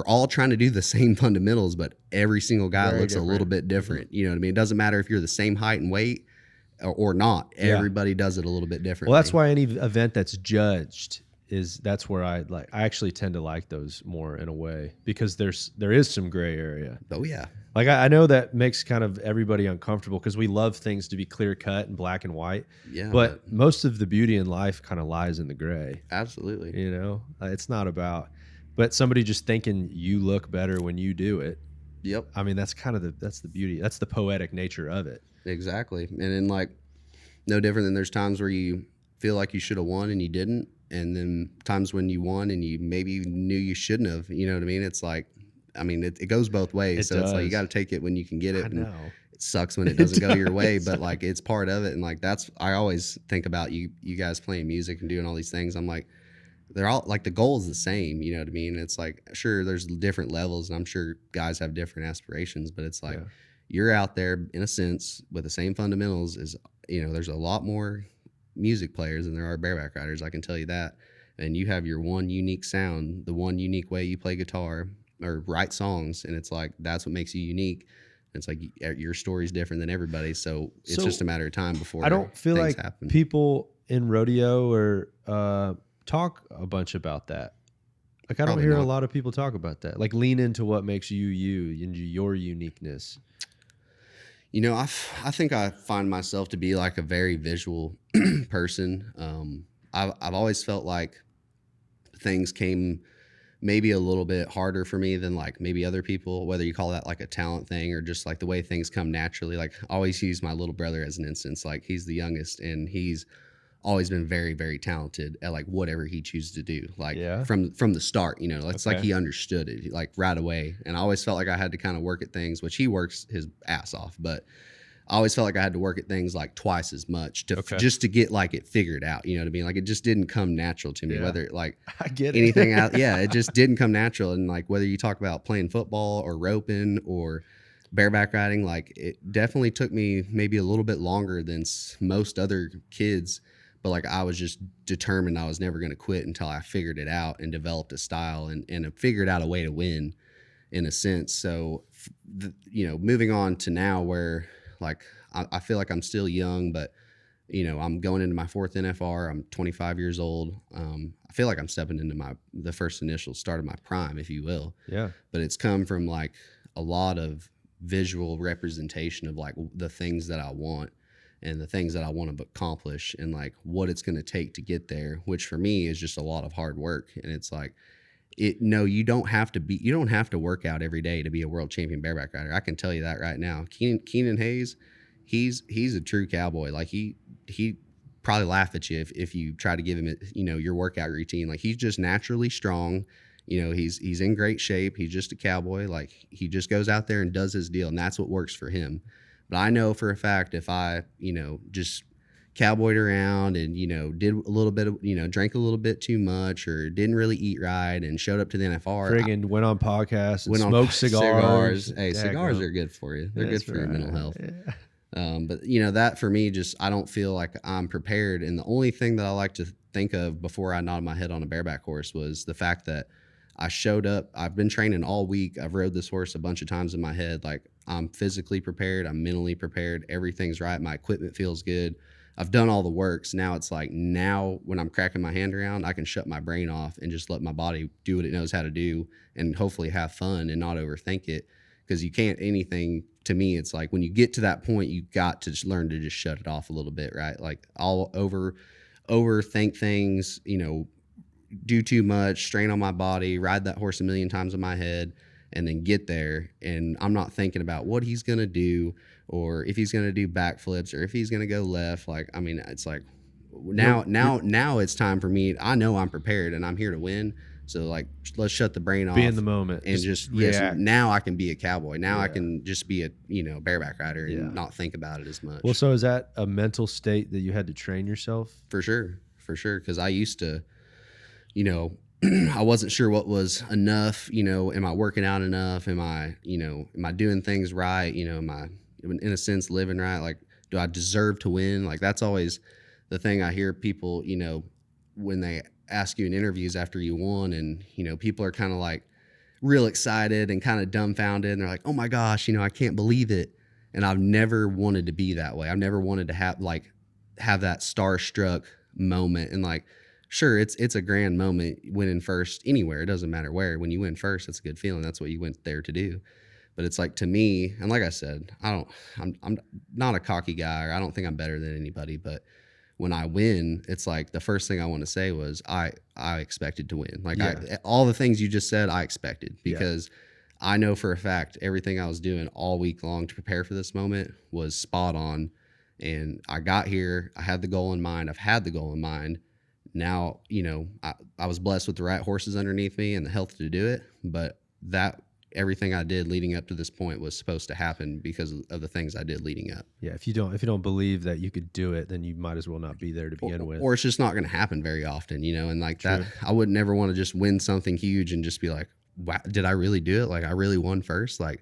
Speaker 1: all trying to do the same fundamentals, but every single guy looks a little bit different. You know what I mean? It doesn't matter if you're the same height and weight or not. Everybody does it a little bit differently.
Speaker 2: Well, that's why any event that's judged that's where I actually tend to like those more in a way, because there is some gray area.
Speaker 1: Oh yeah.
Speaker 2: Like I know that makes kind of everybody uncomfortable because we love things to be clear cut and black and white.
Speaker 1: Yeah,
Speaker 2: but most of the beauty in life kind of lies in the gray.
Speaker 1: absolutely.
Speaker 2: You know, it's not about, but somebody just thinking you look better when you do it.
Speaker 1: Yep.
Speaker 2: I mean, that's kind of that's the beauty. That's the poetic nature of it.
Speaker 1: Exactly. And then like no different than there's times where you feel like you should have won and you didn't, and then times when you won and you maybe knew you shouldn't have. You know what I mean? It's like, I mean, it goes both ways.
Speaker 2: It
Speaker 1: So
Speaker 2: does.
Speaker 1: It's like you got to take it when you can get it.
Speaker 2: I know.
Speaker 1: And it sucks when it doesn't go your way, but like it's part of it. And like I always think about you guys playing music and doing all these things. I'm like, they're all like, the goal is the same. You know what I mean? It's like, sure, there's different levels, and I'm sure guys have different aspirations, but it's like you're out there in a sense with the same fundamentals as, you know, there's a lot more music players than there are bareback riders. I can tell you that. And you have your one unique sound, the one unique way you play guitar or write songs, and it's like that's what makes you unique. It's like your story's different than everybody, so it's just a matter of time before
Speaker 2: I don't feel like
Speaker 1: happen.
Speaker 2: People in rodeo or talk a bunch about that. Like I don't hear a lot of people talk about that. Like lean into what makes you into your uniqueness.
Speaker 1: You know, I think I find myself to be like a very visual person. I've always felt like things came maybe a little bit harder for me than like maybe other people, whether you call that like a talent thing or just like the way things come naturally. Like I always use my little brother as an instance. Like he's the youngest and he's always been very, very talented at like whatever he chooses to do. Like from the start, you know, it's like he understood it like right away. And I always felt like I had to kind of work at things, which he works his ass off, but I always felt like I had to work at things like twice as much to just to get like it figured out. You know what I mean? Like it just didn't come natural to me, whether like
Speaker 2: I get
Speaker 1: anything out. Yeah. It just didn't come natural. And like, whether you talk about playing football or roping or bareback riding, like it definitely took me maybe a little bit longer than most other kids. But like I was just determined I was never going to quit until I figured it out and developed a style and figured out a way to win in a sense. So, you know, moving on to now where like I feel like I'm still young, but you know, I'm going into my 4th NFR. I'm 25 years old. I feel like I'm stepping into the first initial start of my prime, if you will.
Speaker 2: Yeah.
Speaker 1: But it's come from like a lot of visual representation of like the things that I want and the things that I want to accomplish and like what it's going to take to get there, which for me is just a lot of hard work. And it's like, you don't have to work out every day to be a world champion bareback rider. I can tell you that right now. Keenan Hayes, he's a true cowboy. Like he probably laugh at you if you try to give him, you know, your workout routine. Like he's just naturally strong. You know, he's in great shape. He's just a cowboy. Like he just goes out there and does his deal, and that's what works for him. But I know for a fact if I, you know, just cowboyed around and, you know, did a little bit of, you know, drank a little bit too much or didn't really eat right and showed up to the NFR.
Speaker 2: Friggin' went on podcasts and smoked cigars.
Speaker 1: Hey, cigars are good for you. They're good for your mental health. Yeah. But, you know, that for me, just I don't feel like I'm prepared. And the only thing that I like to think of before I nod my head on a bareback horse was the fact that I showed up. I've been training all week. I've rode this horse a bunch of times in my head. Like I'm physically prepared. I'm mentally prepared. Everything's right. My equipment feels good. I've done all the works. Now it's like when I'm cracking my hand around, I can shut my brain off and just let my body do what it knows how to do and hopefully have fun and not overthink it. Because you can't anything to me. It's like when you get to that point, you got to just learn to just shut it off a little bit, right? Like all overthink things, you know, do too much, strain on my body, ride that horse a million times in my head, and then get there. And I'm not thinking about what he's going to do or if he's going to do backflips or if he's going to go left. Like, I mean, it's like now it's time for me. I know I'm prepared and I'm here to win. So like, let's shut the brain off.
Speaker 2: Be in the moment.
Speaker 1: And just yes, now I can be a cowboy. Now I can just be a, you know, bareback rider and not think about it as much.
Speaker 2: Well, so is that a mental state that you had to train yourself?
Speaker 1: For sure. Because I used to, you know, I wasn't sure what was enough. You know, am I working out enough? Am I doing things right? You know, am I in a sense living right? Like, do I deserve to win? Like, that's always the thing I hear people, you know, when they ask you in interviews after you won, and, you know, people are kind of like real excited and kind of dumbfounded. And they're like, oh my gosh, you know, I can't believe it. And I've never wanted to be that way. I've never wanted to have that starstruck moment. And like, sure, it's a grand moment winning first anywhere. It doesn't matter where. When you win first, it's a good feeling. That's what you went there to do. But it's like, to me, and like I said, I'm not a cocky guy, or I don't think I'm better than anybody. But when I win, it's like the first thing I want to say was I expected to win. Like all the things you just said, I expected, because I know for a fact everything I was doing all week long to prepare for this moment was spot on. And I got here, I had the goal in mind. I've had the goal in mind. Now, I was blessed with the right horses underneath me and the health to do it. But everything I did leading up to this point was supposed to happen because of the things I did leading up.
Speaker 2: Yeah, if you don't believe that you could do it, then you might as well not be there to begin with.
Speaker 1: Or it's just not going to happen very often, and like True. That, I would never want to just win something huge and just be like, wow, did I really do it? Like, I really won first? Like,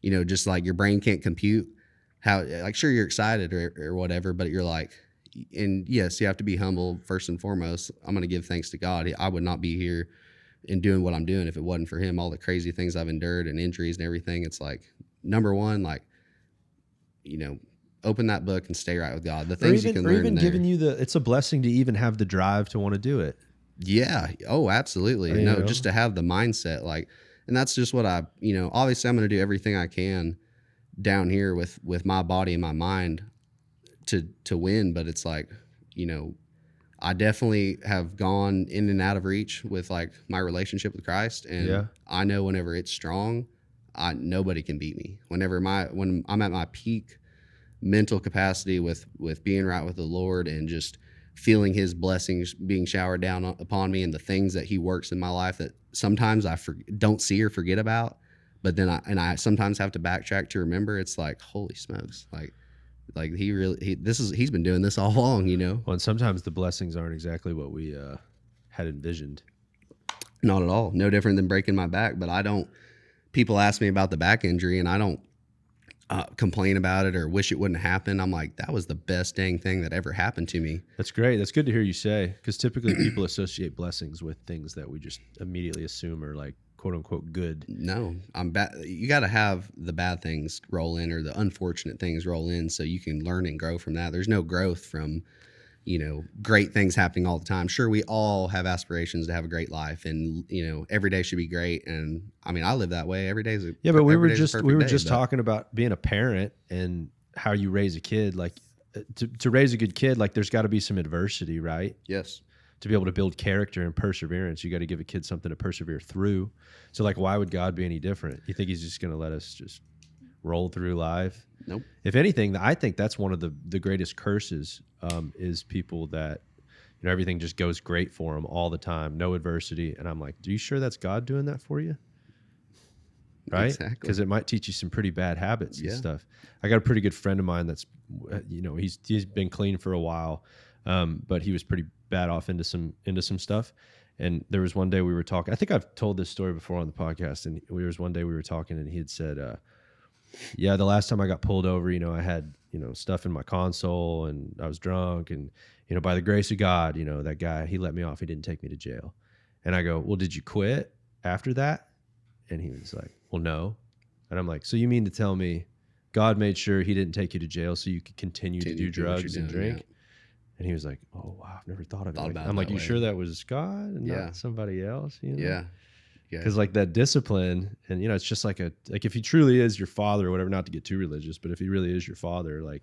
Speaker 1: just like your brain can't compute how, like, sure, you're excited or whatever, but you're like, and yes, you have to be humble first and foremost. I'm going to give thanks to God. I would not be here and doing what I'm doing if it wasn't for him. All the crazy things I've endured and injuries and everything. It's like, number one, like, open that book and stay right with God. The things you can learn. Or even
Speaker 2: giving you it's a blessing to even have the drive to want to do it.
Speaker 1: Yeah. Oh, absolutely. Just to have the mindset, like, and that's just what obviously I'm going to do everything I can down here with my body and my mind to win. But it's like, I definitely have gone in and out of reach with like my relationship with Christ. And I know whenever it's strong, nobody can beat me. When I'm at my peak mental capacity with being right with the Lord and just feeling his blessings being showered down upon me and the things that he works in my life that sometimes I don't see or forget about, but then I sometimes have to backtrack to remember. It's like, holy smokes. Like he's been doing this all along,
Speaker 2: Well, and sometimes the blessings aren't exactly what we had envisioned.
Speaker 1: Not at all. No different than breaking my back. But people ask me about the back injury and I don't complain about it or wish it wouldn't happen. I'm like, that was the best dang thing that ever happened to me.
Speaker 2: That's great. That's good to hear you say, because typically people associate blessings with things that we just immediately assume are like, quote unquote, good.
Speaker 1: No, I'm bad. You got to have the bad things roll in or the unfortunate things roll in so you can learn and grow from that. There's no growth from, great things happening all the time. Sure, we all have aspirations to have a great life and, every day should be great. And I mean, I live that way. Every day is
Speaker 2: but we were just talking about being a parent and how you raise a kid. Like to raise a good kid, like there's got to be some adversity, right?
Speaker 1: Yes.
Speaker 2: To be able to build character and perseverance, you got to give a kid something to persevere through. So like, why would God be any different? You think he's just going to let us just roll through life?
Speaker 1: Nope.
Speaker 2: If anything, I think that's one of the greatest curses is people that, everything just goes great for them all the time, no adversity. And I'm like, are you sure that's God doing that for you? Right?
Speaker 1: Exactly.
Speaker 2: Because it might teach you some pretty bad habits and stuff. I got a pretty good friend of mine that's, he's been clean for a while, but he was pretty bad off into some stuff. And there was one day we were talking, I think I've told this story before on the podcast, and there was one day we were talking and he had said, the last time I got pulled over, I had, stuff in my console and I was drunk and, by the grace of God, that guy, he let me off. He didn't take me to jail. And I go, well, did you quit after that? And he was like, well, no. And I'm like, so you mean to tell me God made sure he didn't take you to jail so you could continue to do drugs and drink? Yeah. And he was like, oh, wow, I've never thought of it. I'm like, you sure that was God and not somebody else?
Speaker 1: Yeah.
Speaker 2: Because like that discipline and, it's just like if he truly is your father or whatever, not to get too religious, but if he really is your father, like,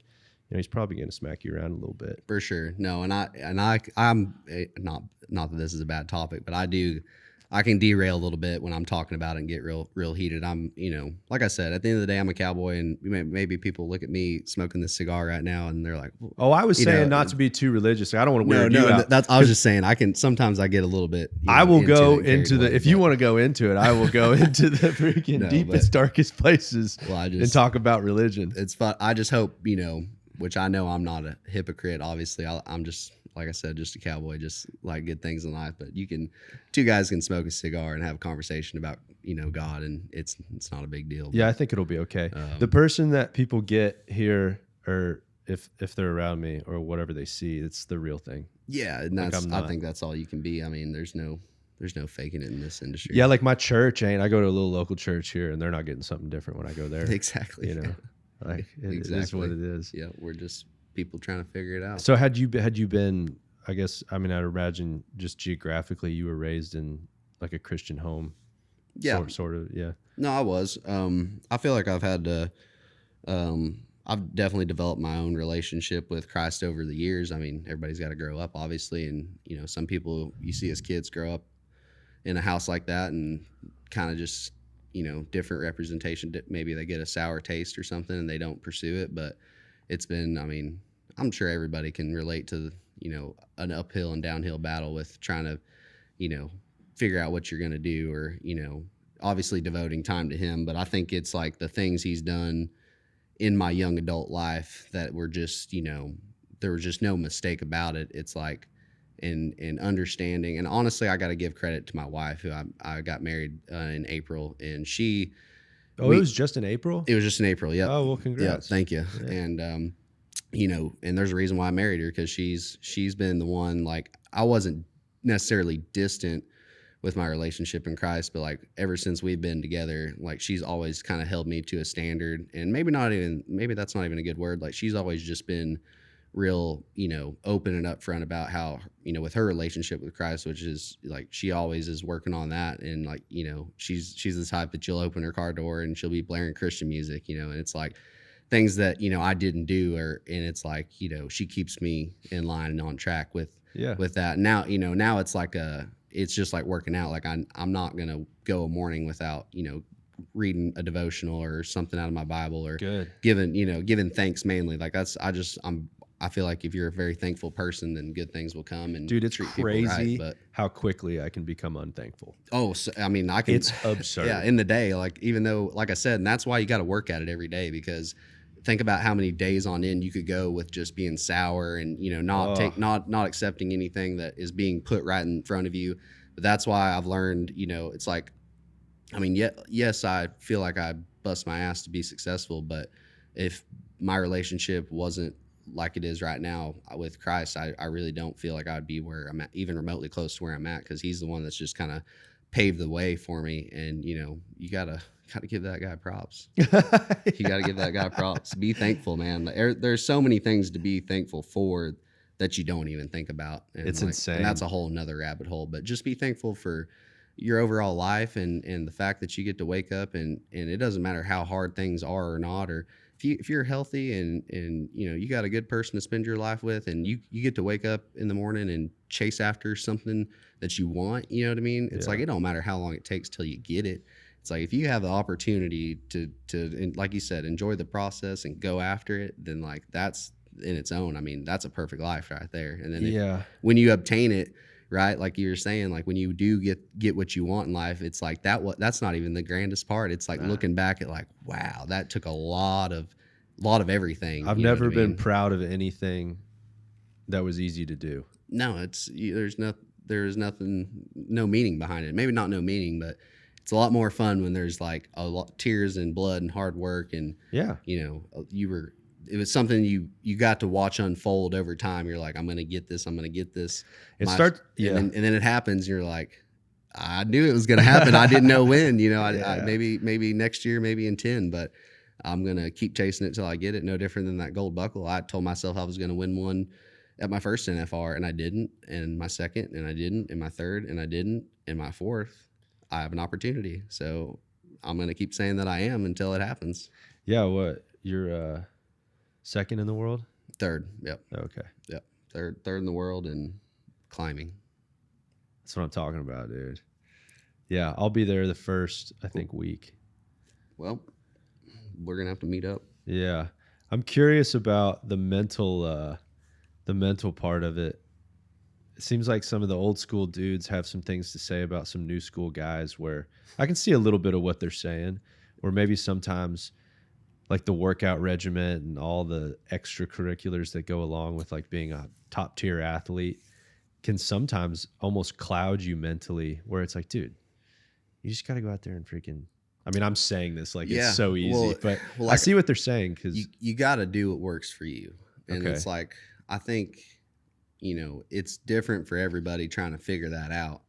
Speaker 2: he's probably going to smack you around a little bit.
Speaker 1: For sure. No. I'm not that this is a bad topic, but I can derail a little bit when I'm talking about it and get real heated. I'm, like I said, at the end of the day, I'm a cowboy, and maybe people look at me smoking this cigar right now and they're like,
Speaker 2: oh, I was saying not to be too religious. I don't want to weird you out.
Speaker 1: I was just saying sometimes I get a little bit.
Speaker 2: I will go into if you want to go into it, I will go into the freaking deepest, darkest places and talk about religion.
Speaker 1: It's fun. I just hope, which I know I'm not a hypocrite. Obviously, I'm just, like I said, just a cowboy, just like good things in life. But two guys can smoke a cigar and have a conversation about, God, and it's not a big deal.
Speaker 2: Yeah, I think it'll be okay. The person that people get here, or if they're around me or whatever they see, it's the real thing.
Speaker 1: Yeah, and I think that's all you can be. I mean, there's no faking it in this industry.
Speaker 2: Yeah, like my church I go to a little local church here, and they're not getting something different when I go there.
Speaker 1: Exactly.
Speaker 2: Like it is what it is.
Speaker 1: Yeah, we're just people trying to figure it out.
Speaker 2: So had you been I guess, I mean, I'd imagine just geographically you were raised in like a Christian home.
Speaker 1: Yeah.
Speaker 2: Sort of. Yeah.
Speaker 1: No, I was. I feel like I've had to. I've definitely developed my own relationship with Christ over the years. I mean, everybody's got to grow up, obviously, and some people you see as kids grow up in a house like that, and kind of just different representation. Maybe they get a sour taste or something, and they don't pursue it. But it's been. I mean, I'm sure everybody can relate to an uphill and downhill battle with trying to figure out what you're going to do, or obviously devoting time to him. But I think it's like the things he's done in my young adult life that were just there was just no mistake about it. It's like in understanding, and honestly I got to give credit to my wife, who I got married in April, and
Speaker 2: it was just in April.
Speaker 1: It was just in April. Yep.
Speaker 2: Oh, well, congrats.
Speaker 1: Thank you.
Speaker 2: Yeah.
Speaker 1: And and there's a reason why I married her, because she's been the one. Like, I wasn't necessarily distant with my relationship in Christ, but like ever since we've been together, like she's always kind of held me to a standard, and maybe that's not even a good word. Like, she's always just been real, open and upfront about how, with her relationship with Christ, which is like, she always is working on that. And like, she's the type that you'll open her car door and she'll be blaring Christian music, and it's like things that, I didn't do, and it's like, she keeps me in line and on track with that. Now, now it's like it's just like working out. Like, I'm not going to go a morning without, reading a devotional or something out of my Bible, or giving thanks mainly. Like, I feel like if you're a very thankful person, then good things will come. And
Speaker 2: dude, it's
Speaker 1: treat
Speaker 2: crazy
Speaker 1: people right, but
Speaker 2: how quickly I can become unthankful.
Speaker 1: Oh, so, I mean, I can.
Speaker 2: It's absurd.
Speaker 1: Yeah, in the day, like, even though, like I said, and that's why you got to work at it every day, because think about how many days on end you could go with just being sour and not accepting anything that is being put right in front of you. But that's why I've learned, it's like, I mean, yes, I feel like I bust my ass to be successful, but if my relationship wasn't like it is right now with Christ, I really don't feel like I'd be where I'm at, even remotely close to where I'm at, because he's the one that's just kind of paved the way for me. And you gotta give that guy props. You gotta give that guy props. Be thankful, man. There's so many things to be thankful for that you don't even think about. And
Speaker 2: it's insane.
Speaker 1: And that's a whole nother rabbit hole. But just be thankful for your overall life, and the fact that you get to wake up, and it doesn't matter how hard things are or not, or if you're healthy and you got a good person to spend your life with, and you get to wake up in the morning and chase after something that you want, you know what I mean? It's like, it don't matter how long it takes till you get it. It's like, if you have the opportunity to like you said, enjoy the process and go after it, then like, that's in its own, I mean, that's a perfect life right there. And then when you obtain it, right, like you were saying, like when you do get what you want in life, it's like that's not even the grandest part. It's like looking back at like, wow, that took a lot of everything.
Speaker 2: I've never been proud of anything that was easy to do.
Speaker 1: No, there's nothing, no meaning behind it. Maybe not no meaning, but it's a lot more fun when there's like a lot tears and blood and hard work, and it was something you got to watch unfold over time. You're like, I'm going to get this. And then it happens. You're like, I knew it was going to happen. I didn't know when, maybe next year, maybe in 10, but I'm going to keep chasing it till I get it. No different than that gold buckle. I told myself I was going to win one at my first NFR, and I didn't. And my second, and I didn't. And my third, and I didn't. And my fourth, I have an opportunity. So I'm going to keep saying that I am until it happens.
Speaker 2: Yeah. What? You're, second in the world?
Speaker 1: Third. Yep.
Speaker 2: Okay.
Speaker 1: Yep. Third in the world and climbing.
Speaker 2: That's what I'm talking about, dude. Yeah, I'll be there the first, I think, week.
Speaker 1: Well, we're gonna have to meet up.
Speaker 2: Yeah, I'm curious about the mental part of it. It seems like some of the old school dudes have some things to say about some new school guys, where I can see a little bit of what they're saying, or maybe sometimes like the workout regimen and all the extracurriculars that go along with like being a top tier athlete can sometimes almost cloud you mentally, where it's like, dude, you just got to go out there and freaking, I mean, I'm saying this like it's so easy, but I see what they're saying, because
Speaker 1: you got to do what works for you. And it's like, I think, it's different for everybody trying to figure that out.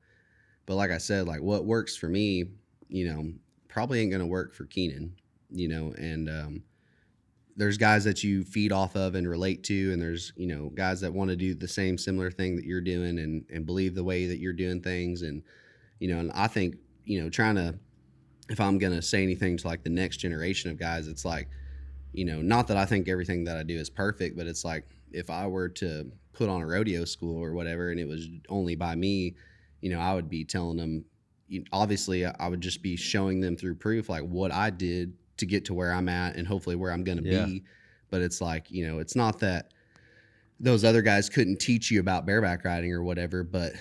Speaker 1: But like I said, like what works for me, probably ain't going to work for Keenan. And there's guys that you feed off of and relate to, and there's, guys that want to do the same similar thing that you're doing and believe the way that you're doing things. And, and I think, trying to, if I'm going to say anything to like the next generation of guys, it's like, not that I think everything that I do is perfect, but it's like, if I were to put on a rodeo school or whatever, and it was only by me, I would be telling them, obviously I would just be showing them through proof, like what I did to get to where I'm at and hopefully where I'm going to be. But it's like, it's not that those other guys couldn't teach you about bareback riding or whatever, but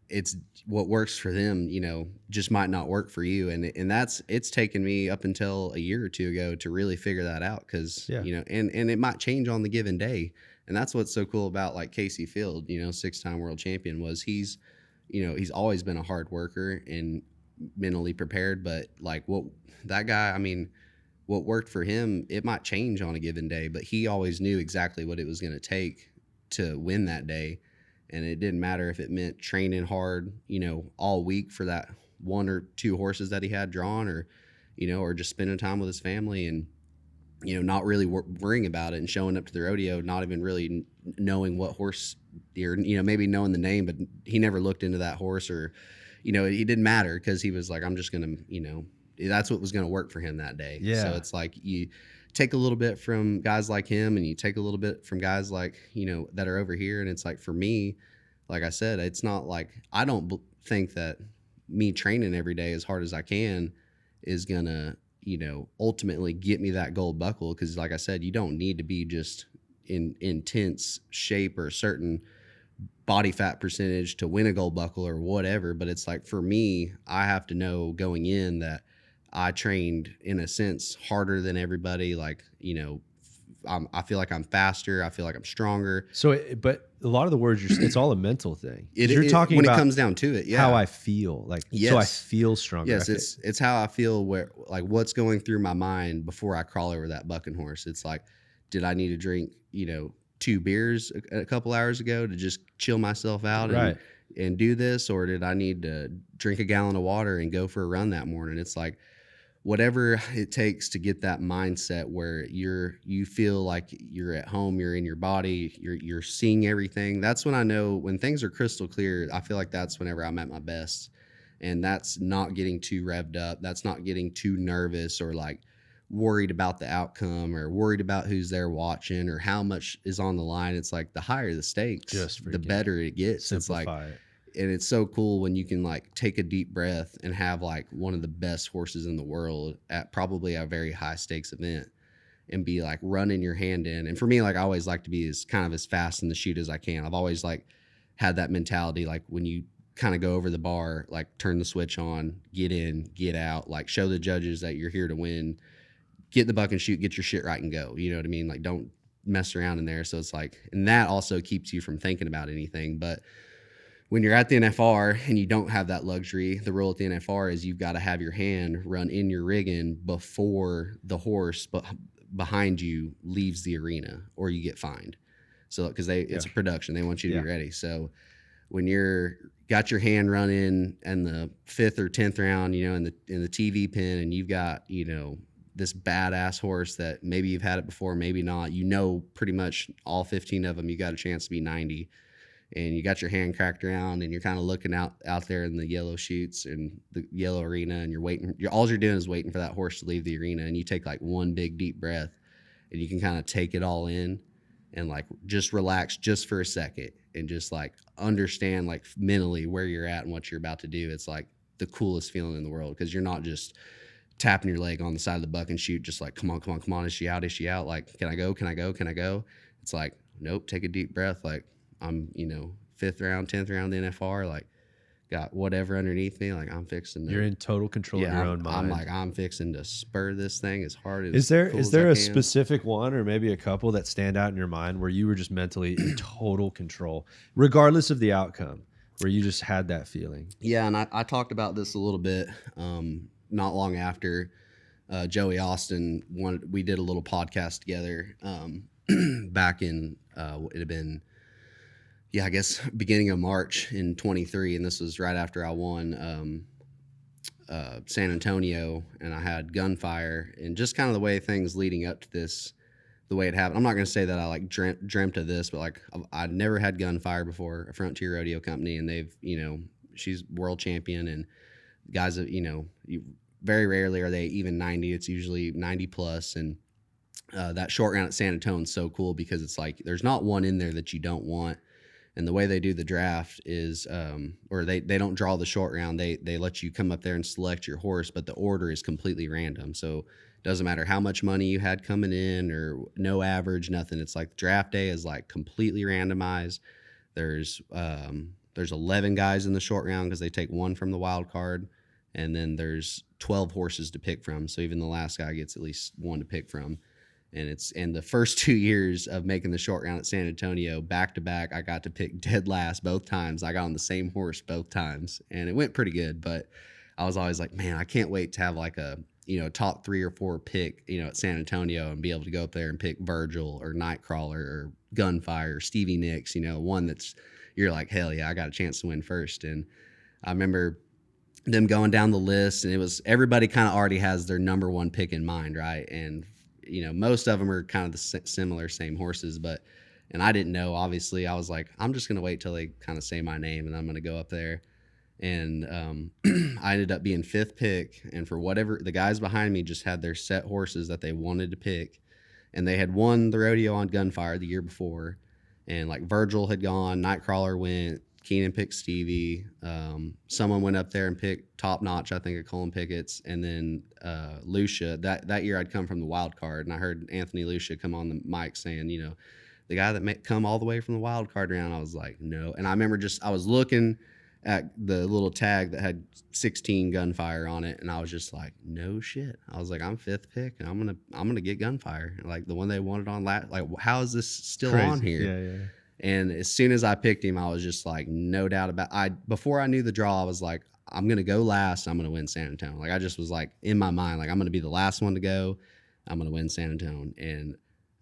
Speaker 1: it's what works for them, just might not work for you. And it's taken me up until a year or two ago to really figure that out. Cause and it might change on the given day. And that's what's so cool about like Casey Field, 6-time world champion, was he's always been a hard worker and mentally prepared, but like what that guy, I mean, what worked for him, it might change on a given day, but he always knew exactly what it was going to take to win that day. And it didn't matter if it meant training hard, all week for that 1 or 2 horses that he had drawn, or, or just spending time with his family and, not really worrying about it and showing up to the rodeo, not even really knowing what horse, or, maybe knowing the name, but he never looked into that horse, or, it didn't matter because he was like, I'm just going to, that's what was going to work for him that day.
Speaker 2: Yeah.
Speaker 1: So it's like you take a little bit from guys like him and you take a little bit from guys like, that are over here. And it's like, for me, like I said, it's not like, I don't think that me training every day as hard as I can is going to, ultimately get me that gold buckle. Cause like I said, you don't need to be just in intense shape or a certain body fat percentage to win a gold buckle or whatever. But it's like, for me, I have to know going in that I trained in a sense harder than everybody. Like, I feel like I'm faster. I feel like I'm stronger.
Speaker 2: So, but a lot of the words, it's all a mental thing.
Speaker 1: You're talking when about it comes down to it. Yeah.
Speaker 2: How I feel, like,
Speaker 1: yes.
Speaker 2: So I feel stronger.
Speaker 1: Yes. It's how I feel, where like what's going through my mind before I crawl over that bucking horse. It's like, did I need to drink, 2 beers a couple hours ago to just chill myself out and do this? Or did I need to drink a gallon of water and go for a run that morning? It's like, whatever it takes to get that mindset where you feel like you're at home, you're in your body, you're seeing everything. That's when I know when things are crystal clear. I feel like that's whenever I'm at my best. And that's not getting too revved up. That's not getting too nervous or like worried about the outcome or worried about who's there watching or how much is on the line. It's like the higher the stakes, the better it gets.
Speaker 2: Simplify
Speaker 1: it's like
Speaker 2: it.
Speaker 1: And it's so cool when you can like take a deep breath and have like one of the best horses in the world at probably a very high stakes event and be like running your hand in. And for me, like I always like to be as kind of as fast in the chute as I can. I've always like had that mentality, like when you kind of go over the bar, like turn the switch on, get in, get out, like show the judges that you're here to win, get the buck and shoot, get your shit right and go. You know what I mean? Like don't mess around in there. So it's like, and that also keeps you from thinking about anything. But when you're at the NFR and you don't have that luxury, the rule at the NFR is you've got to have your hand run in your rigging before the horse behind you leaves the arena or you get fined. So, because it's a production, they want you to be ready. So when you're got your hand running in the 5th or 10th round, in the TV pen, and you've got, this badass horse that maybe you've had it before, maybe not, pretty much all 15 of them, you got a chance to be 90. And you got your hand cracked around and you're kind of looking out there in the yellow chutes and the yellow arena, and you're waiting. All you're doing is waiting for that horse to leave the arena, and you take like one big deep breath and you can kind of take it all in and like just relax just for a second and just like understand like mentally where you're at and what you're about to do. It's like the coolest feeling in the world, because you're not just tapping your leg on the side of the buck and shoot, just like, come on, is she out? Like, can I go? It's like, nope, take a deep breath. Like, I'm, 5th round, 10th round NFR, like got whatever underneath me. Like I'm fixing to,
Speaker 2: you're in total control of your own mind.
Speaker 1: I'm like, I'm fixing to spur this thing as hard as
Speaker 2: Is there a specific one or maybe a couple that stand out in your mind where you were just mentally in total control, regardless of the outcome, where you just had that feeling?
Speaker 1: Yeah. And I talked about this a little bit, not long after Joey Austin we did a little podcast together, back in, it had been, I guess beginning of March in 23. And this was right after I won San Antonio, and I had Gunfire, and just kind of the way things leading up to this the way it happened. I'm not going to say that I like dreamt of this, but like I'd never had gunfire before, a Frontier Rodeo company, and they've, she's world champion, and guys that, very rarely are they even 90. It's usually 90 plus. And that short round at San Antonio is so cool because it's like there's not one in there that you don't want. And the way they do the draft is, or they don't draw the short round. They let you come up there and select your horse, but the order is completely random. So it doesn't matter how much money you had coming in or no average, nothing. It's like draft day is like completely randomized. There's 11 guys in the short round because they take one from the wild card, and then there's 12 horses to pick from. So even the last guy gets at least one to pick from. And the first 2 years of making the short round at San Antonio, back to back, I got to pick dead last both times. I got on the same horse both times, and it went pretty good. But I was always like, man, I can't wait to have like a top 3 or 4 pick at San Antonio and be able to go up there and pick Virgil or Nightcrawler or Gunfire or Stevie Nicks. One that's you're like, hell yeah, I got a chance to win first. And I remember them going down the list, and it was everybody kind of already has their number one pick in mind, right? And most of them are kind of the similar, same horses, and I didn't know, obviously. I was like, I'm just going to wait till they kind of say my name, and I'm going to go up there. And I ended up being 5th pick. And for whatever, the guys behind me just had their set horses that they wanted to pick. And they had won the rodeo on Gunfire the year before. And like Virgil had gone, Nightcrawler went, Keenan picked Stevie. Someone went up there and picked Top Notch, I think, at Colin Pickett's. And then Lucia, that year I'd come from the wild card, and I heard Anthony Lucia come on the mic saying, the guy that may come all the way from the wild card round. I was like, no. And I remember I was looking at the little tag that had 16 Gunfire on it, and I was just like, no shit. I was like, I'm 5th pick, and I'm gonna get Gunfire, like the one they wanted on last. Like, how is this still
Speaker 2: Crazy.
Speaker 1: on here?
Speaker 2: Yeah.
Speaker 1: And as soon as I picked him, I was just like, no doubt about before I knew the draw, I was like, I'm going to go last. I'm going to win San Antonio. Like, I just was like in my mind, like, I'm going to be the last one to go. I'm going to win San Antonio. And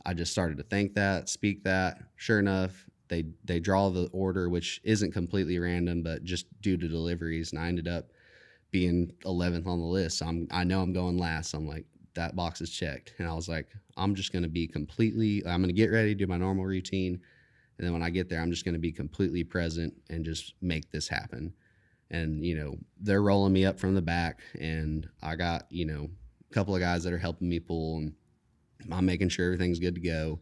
Speaker 1: I just started to think that, speak that. Sure enough, they draw the order, which isn't completely random, but just due to deliveries. And I ended up being 11th on the list. So I know I'm going last. So I'm like, that box is checked. And I was like, I'm just going to be I'm going to get ready, do my normal routine. And then when I get there, I'm just going to be completely present and just make this happen. And, they're rolling me up from the back, and I got, a couple of guys that are helping me pull, and I'm making sure everything's good to go.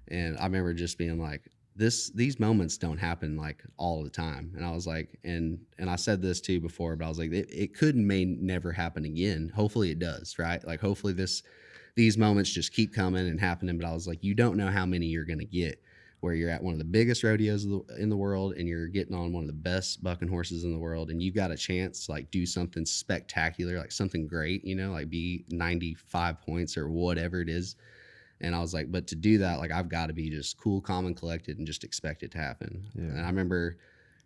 Speaker 1: And I remember just being like, these moments don't happen like all the time. And I was like, and I said this too before, but I was like, it could and may never happen again. Hopefully it does, right? Like, hopefully these moments just keep coming and happening. But I was like, you don't know how many you're going to get, where you're at one of the biggest rodeos in the world, and you're getting on one of the best bucking horses in the world, and you've got a chance to like do something spectacular, like something great, like be 95 points or whatever it is. And I was like, but to do that, like, I've got to be just cool, calm, and collected and just expect it to happen. Yeah. And I remember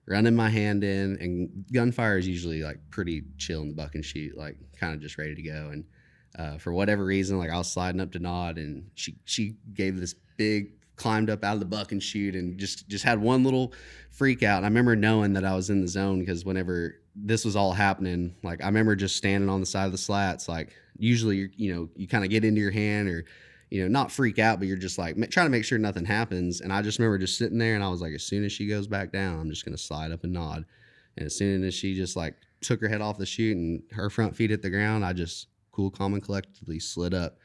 Speaker 1: running my hand in, and Gunfire is usually like pretty chill in the bucking chute, like kind of just ready to go. And for whatever reason, like I was sliding up to Nod, and she gave this big, climbed up out of the bucking chute and just had one little freak out. And I remember knowing that I was in the zone, because whenever this was all happening, like I remember just standing on the side of the slats, like usually you kind of get into your hand, or not freak out, but you're just like trying to make sure nothing happens. And I just remember just sitting there, and I was like, as soon as she goes back down, I'm just going to slide up and Nod. And as soon as she just like took her head off the chute and her front feet hit the ground, I just cool, calm, and collectively slid up.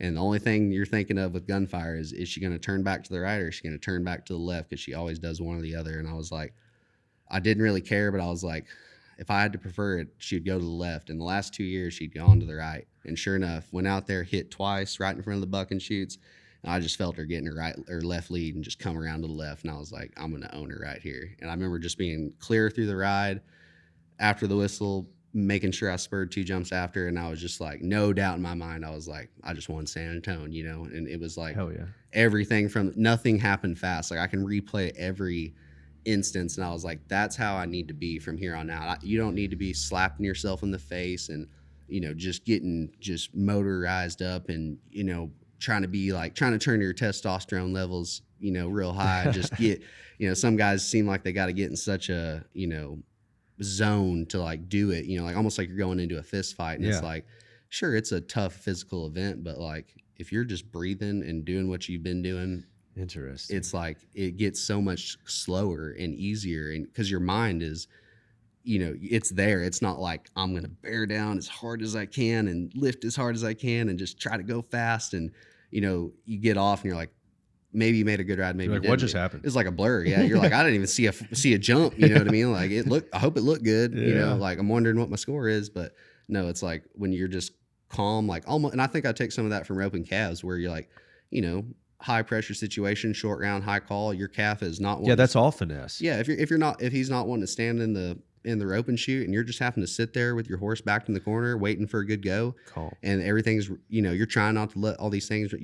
Speaker 1: And the only thing you're thinking of with Gunfire is she going to turn back to the right, or is she going to turn back to the left? Because she always does one or the other. And I was like, I didn't really care, but I was like, if I had to prefer it, she'd go to the left. And the last 2 years, she'd gone to the right. And sure enough, went out there, hit twice right in front of the bucking chutes. And I just felt her getting her right or left lead and just come around to the left. And I was like, I'm going to own her right here. And I remember just being clear through the ride after the whistle, making sure I spurred 2 jumps after. And I was just like, no doubt in my mind, I was like, I just won San Antonio, And it was like,
Speaker 2: hell yeah,
Speaker 1: everything from nothing happened fast. Like I can replay every instance. And I was like, that's how I need to be from here on out. You don't need to be slapping yourself in the face and, just getting just motorized up and, trying to turn your testosterone levels, real high. Just get, some guys seem like they got to get in such a, zone to like do it, like almost like you're going into a fist fight. And It's like, sure, it's a tough physical event, but like if you're just breathing and doing what you've been doing,
Speaker 2: Interesting.
Speaker 1: it's like it gets so much slower and easier, and because your mind is, it's there. It's not like I'm gonna bear down as hard as I can and lift as hard as I can and just try to go fast, and you get off and you're like, maybe you made a good ride, maybe
Speaker 2: You're
Speaker 1: you
Speaker 2: like, what
Speaker 1: didn't.
Speaker 2: just happened?
Speaker 1: It's like a blur. Yeah, you're like, I didn't even see a jump. You know what I mean? Like I hope it looked good.
Speaker 2: Yeah.
Speaker 1: Like I'm wondering what my score is, but no, it's like when you're just calm, like almost. And I think I take some of that from roping calves, where you're like, high pressure situation, short round, high call. Your calf is not.
Speaker 2: Yeah, that's all finesse.
Speaker 1: Yeah, if he's not wanting to stand in the rope and shoot, and you're just having to sit there with your horse backed in the corner waiting for a good go,
Speaker 2: Calm.
Speaker 1: and everything's, you're trying not to let all these things,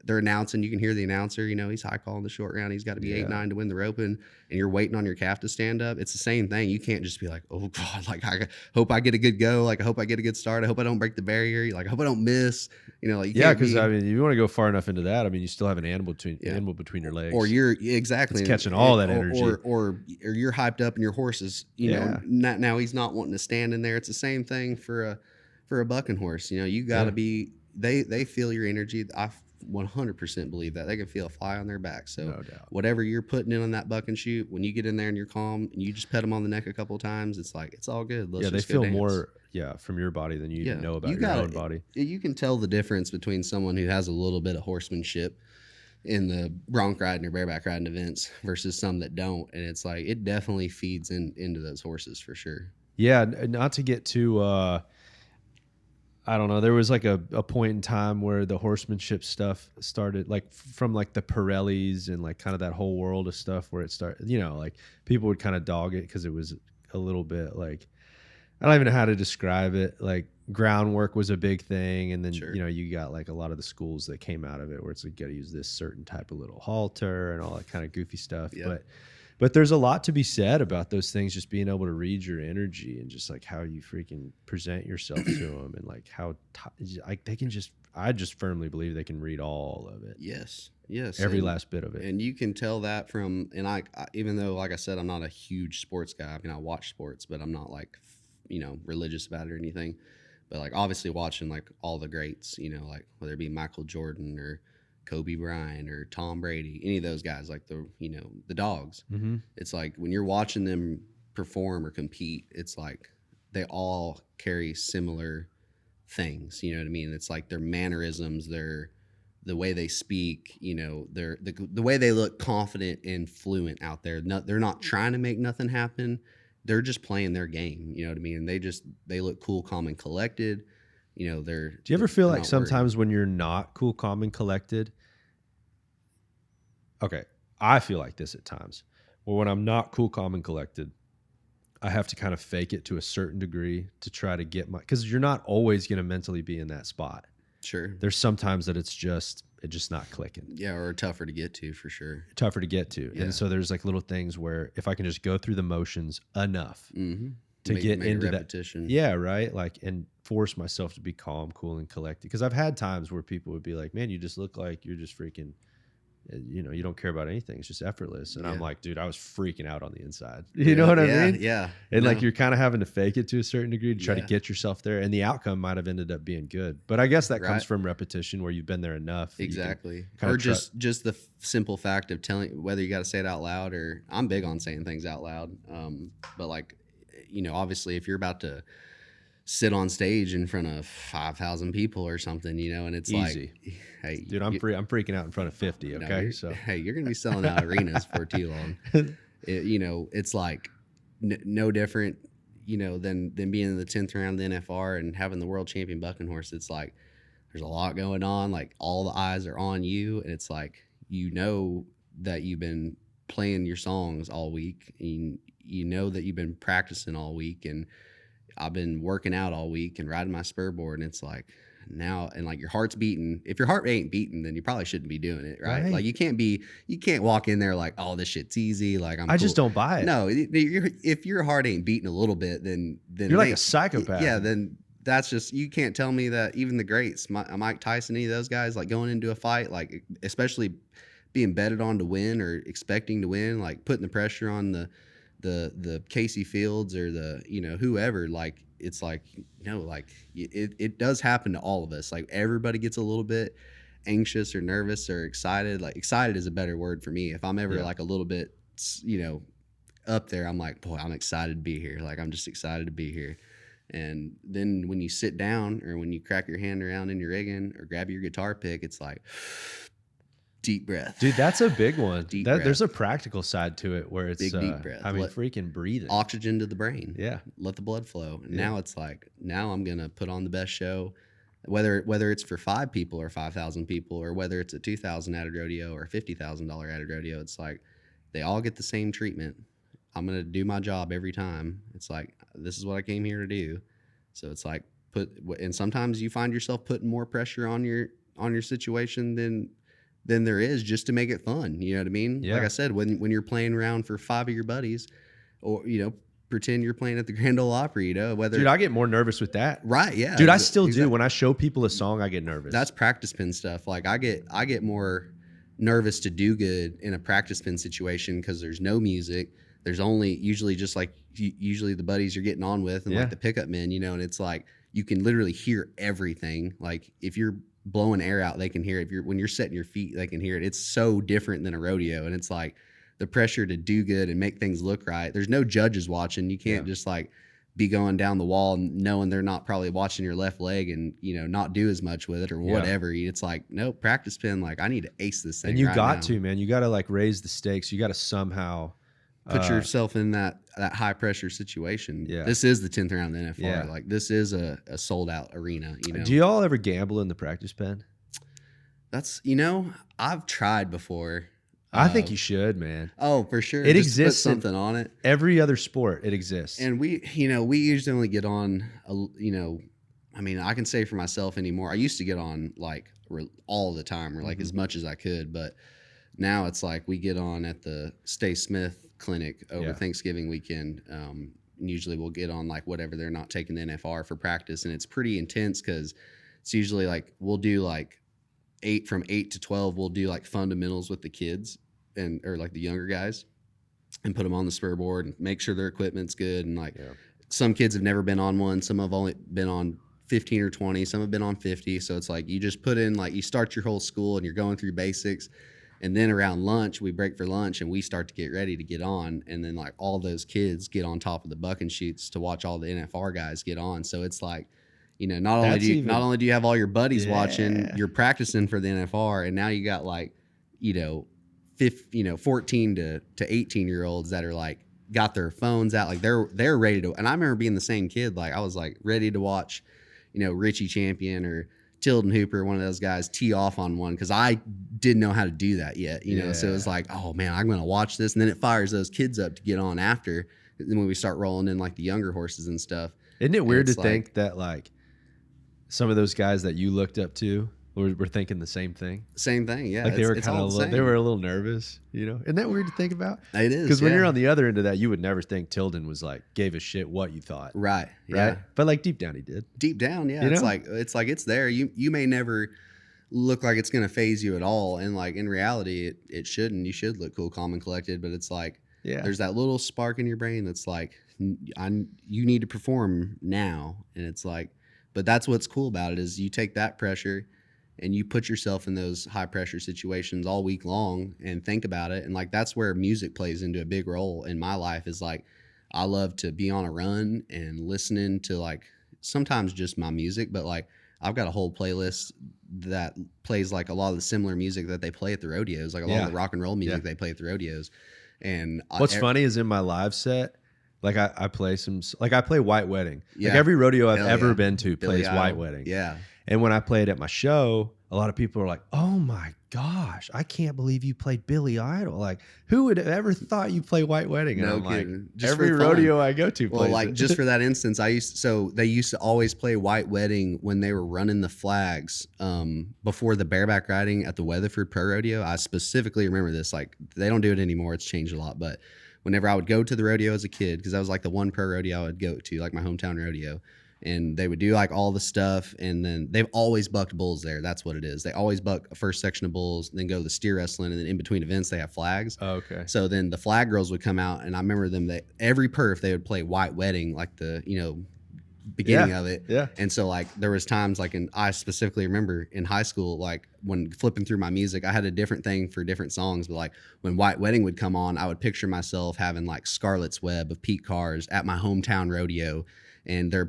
Speaker 1: they're announcing, you can hear the announcer, he's high calling the short round, he's got to be 8-9 to win the roping, and you're waiting on your calf to stand up. It's the same thing. You can't just be like, oh God, like I hope I get a good go, like I hope I get a good start, I hope I don't break the barrier, like I hope I don't miss, like
Speaker 2: because I mean, you want to go far enough into that. I mean, you still have an animal between your legs,
Speaker 1: or you're exactly
Speaker 2: it's catching all that energy,
Speaker 1: or you're hyped up and your horse is, now he's not wanting to stand in there. It's the same thing for a bucking horse. You got to be. They feel your energy. I 100% believe that they can feel a fly on their back. So
Speaker 2: no doubt.
Speaker 1: Whatever you're putting in on that buck and shoot, when you get in there and you're calm and you just pet them on the neck a couple of times, it's like it's all good.
Speaker 2: They feel more from your body than you even know about your own body.
Speaker 1: You can tell the difference between someone who has a little bit of horsemanship in the bronc riding or bareback riding events versus some that don't, and it's like it definitely feeds into those horses for sure.
Speaker 2: Yeah, not to get too I don't know, there was like a point in time where the horsemanship stuff started, like from like the Pirellis and like kind of that whole world of stuff where it started, like people would kind of dog it because it was a little bit like, I don't even know how to describe it. Like groundwork was a big thing. And then, you got like a lot of the schools that came out of it where it's like, got to use this certain type of little halter and all that kind of goofy stuff.
Speaker 1: Yeah.
Speaker 2: But there's a lot to be said about those things, just being able to read your energy and just like how you freaking present yourself to them, and like how they can I just firmly believe they can read all of it.
Speaker 1: Yes.
Speaker 2: Every last bit of it.
Speaker 1: And you can tell that from, and I even though, like I said, I'm not a huge sports guy. I mean, I watch sports, but I'm not like, religious about it or anything. But like obviously watching like all the greats, like whether it be Michael Jordan or Kobe Bryant or Tom Brady, any of those guys, like the dogs.
Speaker 2: Mm-hmm.
Speaker 1: It's like when you're watching them perform or compete, it's like they all carry similar things. You know what I mean? It's like their mannerisms, the way they speak, the way they look confident and fluent out there. They're not trying to make nothing happen. They're just playing their game. You know what I mean? And they look cool, calm, and collected. Do you
Speaker 2: ever feel like sometimes when you're not cool, calm, and collected? Okay, I feel like this at times. Well, when I'm not cool, calm, and collected, I have to kind of fake it to a certain degree to try to get because you're not always going to mentally be in that spot.
Speaker 1: Sure.
Speaker 2: There's sometimes that it's just not clicking.
Speaker 1: Yeah, or tougher to get to for sure.
Speaker 2: Tougher to get to. Yeah. And so there's like little things where if I can just go through the motions enough to get into
Speaker 1: repetition.
Speaker 2: That. Yeah, right? Like, and force myself to be calm, cool, and collected. Because I've had times where people would be like, man, you just look like you're just freaking, you don't care about anything. It's just effortless. And I'm like, dude, I was freaking out on the inside. You know what I mean?
Speaker 1: Yeah.
Speaker 2: And like you're kind of having to fake it to a certain degree to try to get yourself there. And the outcome might have ended up being good. But I guess that comes from repetition where you've been there enough.
Speaker 1: Exactly. Or just the simple fact of telling, whether you got to say it out loud or I'm big on saying things out loud. But like, obviously if you're about to sit on stage in front of 5,000 people or something, and it's
Speaker 2: easy.
Speaker 1: Like, hey,
Speaker 2: dude, I'm freaking out in front of 50. Okay.
Speaker 1: Hey, you're going to be selling out arenas for too long. It's like no different, than being in the 10th round of the NFR and having the world champion bucking horse. It's like, there's a lot going on. Like all the eyes are on you. And it's like, that you've been playing your songs all week, and that you've been practicing all week, and I've been working out all week and riding my spur board, and it's like now, and like your heart's beating. If your heart ain't beating, then you probably shouldn't be doing it, right? Like you can't walk in there like, oh, this shit's easy. Like I
Speaker 2: just don't buy it.
Speaker 1: No, if your heart ain't beating a little bit, then
Speaker 2: you're like a psychopath.
Speaker 1: Yeah, then that's just, you can't tell me that even the greats, Mike Tyson, any of those guys, like going into a fight, like especially being betted on to win or expecting to win, like putting the pressure on the Casey Fields or the whoever, like it's like like it does happen to all of us. Like everybody gets a little bit, anxious or nervous or excited, like excited is a better word for me. If I'm ever like a little bit, up there, I'm like, boy, I'm excited to be here. Like, I'm just excited to be here. And then when you sit down or when you crack your hand around in your rigging or grab your guitar pick, it's like deep breath.
Speaker 2: Dude, that's a big one.
Speaker 1: Deep breath.
Speaker 2: There's a practical side to it where it's
Speaker 1: big, deep breath.
Speaker 2: I mean, freaking breathing.
Speaker 1: Oxygen to the brain.
Speaker 2: Yeah.
Speaker 1: Let the blood flow. And now it's like, now I'm going to put on the best show, whether it's for 5 people or 5,000 people, or whether it's a $2,000 added rodeo or a $50,000 added rodeo. It's like, they all get the same treatment. I'm going to do my job every time. It's like, this is what I came here to do. So it's like, and sometimes you find yourself putting more pressure on your situation than there is, just to make it fun. You know what I mean?
Speaker 2: Yeah.
Speaker 1: Like I said, when you're playing around for 5 of your buddies, or, pretend you're playing at the Grand Ole Opry, whether.
Speaker 2: Dude, I get more nervous with that.
Speaker 1: Right. Yeah.
Speaker 2: Dude, I still do. When I show people a song, I get nervous.
Speaker 1: That's practice pin stuff. Like I get more nervous to do good in a practice pin situation because there's no music. There's only usually just like usually the buddies you're getting on with and like the pickup men, and it's like you can literally hear everything. Like if you're blowing air out, they can hear it. When you're setting your feet, they can hear it. It's so different than a rodeo. And it's like the pressure to do good and make things look right. There's no judges watching. You can't just like be going down the wall and knowing they're not probably watching your left leg and, not do as much with it or whatever. It's like, no, practice pin. Like I need to ace this thing.
Speaker 2: And you
Speaker 1: right
Speaker 2: got
Speaker 1: now.
Speaker 2: to, man, you got to like raise the stakes. You got to somehow
Speaker 1: put yourself in that high pressure situation.
Speaker 2: Yeah.
Speaker 1: This is the 10th round of the NFR.
Speaker 2: Yeah.
Speaker 1: Like this is a sold out arena.
Speaker 2: Do y'all ever gamble in the practice pen?
Speaker 1: That's, I've tried before.
Speaker 2: I think you should, man.
Speaker 1: Oh, for sure.
Speaker 2: It
Speaker 1: Just
Speaker 2: exists.
Speaker 1: Put something on it.
Speaker 2: Every other sport, it exists.
Speaker 1: And we usually only get on, I mean, I can say for myself anymore. I used to get on like all the time or like as much as I could. But now it's like we get on at the Stay Smith clinic over Thanksgiving weekend. Usually we'll get on like whatever they're not taking the NFR for practice. And it's pretty intense because it's usually like we'll do like from 8 to 12, we'll do like fundamentals with the kids or like the younger guys and put them on the spur board and make sure their equipment's good. And like some kids have never been on one. Some have only been on 15 or 20. Some have been on 50. So it's like you just put in like you start your whole school and you're going through basics. And then around lunch, we break for lunch and we start to get ready to get on. And then like all those kids get on top of the bucking chutes to watch all the NFR guys get on. So it's like, not only do you have all your buddies watching, you're practicing for the NFR, and now you got like, 14 to 18-year-olds that are like got their phones out, like they're ready to. And I remember being the same kid, like I was like ready to watch, Richie Champion or Tilden Hooper, one of those guys, tee off on one because I didn't know how to do that yet, So it was like, oh man, I'm gonna watch this, and then it fires those kids up to get on after. And then when we start rolling in like the younger horses and stuff,
Speaker 2: isn't it weird to think that like some of those guys that you looked up to were thinking the same thing?
Speaker 1: Same thing, yeah.
Speaker 2: Like they were kind of they were a little nervous, Isn't that weird to think about?
Speaker 1: It is,
Speaker 2: because when you're on the other end of that, you would never think Tilden was like gave a shit what you thought,
Speaker 1: right? Yeah,
Speaker 2: but like deep down, he did.
Speaker 1: Deep down, yeah. It's like it's there. You may never look like it's gonna phase you at all, and like in reality, it shouldn't. You should look cool, calm, and collected. But it's like there's that little spark in your brain that's like, you need to perform now, and it's like. But that's what's cool about it is you take that pressure and you put yourself in those high pressure situations all week long and think about it. And like, that's where music plays into a big role in my life is like, I love to be on a run and listening to like, sometimes just my music, but like I've got a whole playlist that plays like a lot of the similar music that they play at the rodeos, like a lot of the rock and roll music they play at the rodeos. And
Speaker 2: what's funny is in my live set, like I play I play White Wedding. Yeah. Like every rodeo I've ever been to plays White Wedding.
Speaker 1: Yeah.
Speaker 2: And when I played at my show, a lot of people are like, "Oh my gosh, I can't believe you played Billy Idol. Like, who would have ever thought you play White Wedding?" And
Speaker 1: no
Speaker 2: I'm
Speaker 1: kidding.
Speaker 2: Like,
Speaker 1: just
Speaker 2: every rodeo I go to plays
Speaker 1: like
Speaker 2: it.
Speaker 1: Just for that instance, they used to always play White Wedding when they were running the flags before the bareback riding at the Weatherford Pro Rodeo. I specifically remember this. Like, they don't do it anymore. It's changed a lot, but whenever I would go to the rodeo as a kid, because that was like the one pro rodeo I would go to, like my hometown rodeo, and they would do like all the stuff, and then they've always bucked bulls there. That's what it is. They always buck a first section of bulls, then go to the steer wrestling, and then in between events they have flags.
Speaker 2: Oh, okay.
Speaker 1: So then the flag girls would come out, and I remember them. Every perf they would play White Wedding, like the beginning of it.
Speaker 2: Yeah.
Speaker 1: And so like there was times like I specifically remember in high school, like when flipping through my music, I had a different thing for different songs. But like when White Wedding would come on, I would picture myself having like Scarlet's Web of Pete Cars at my hometown rodeo. And they're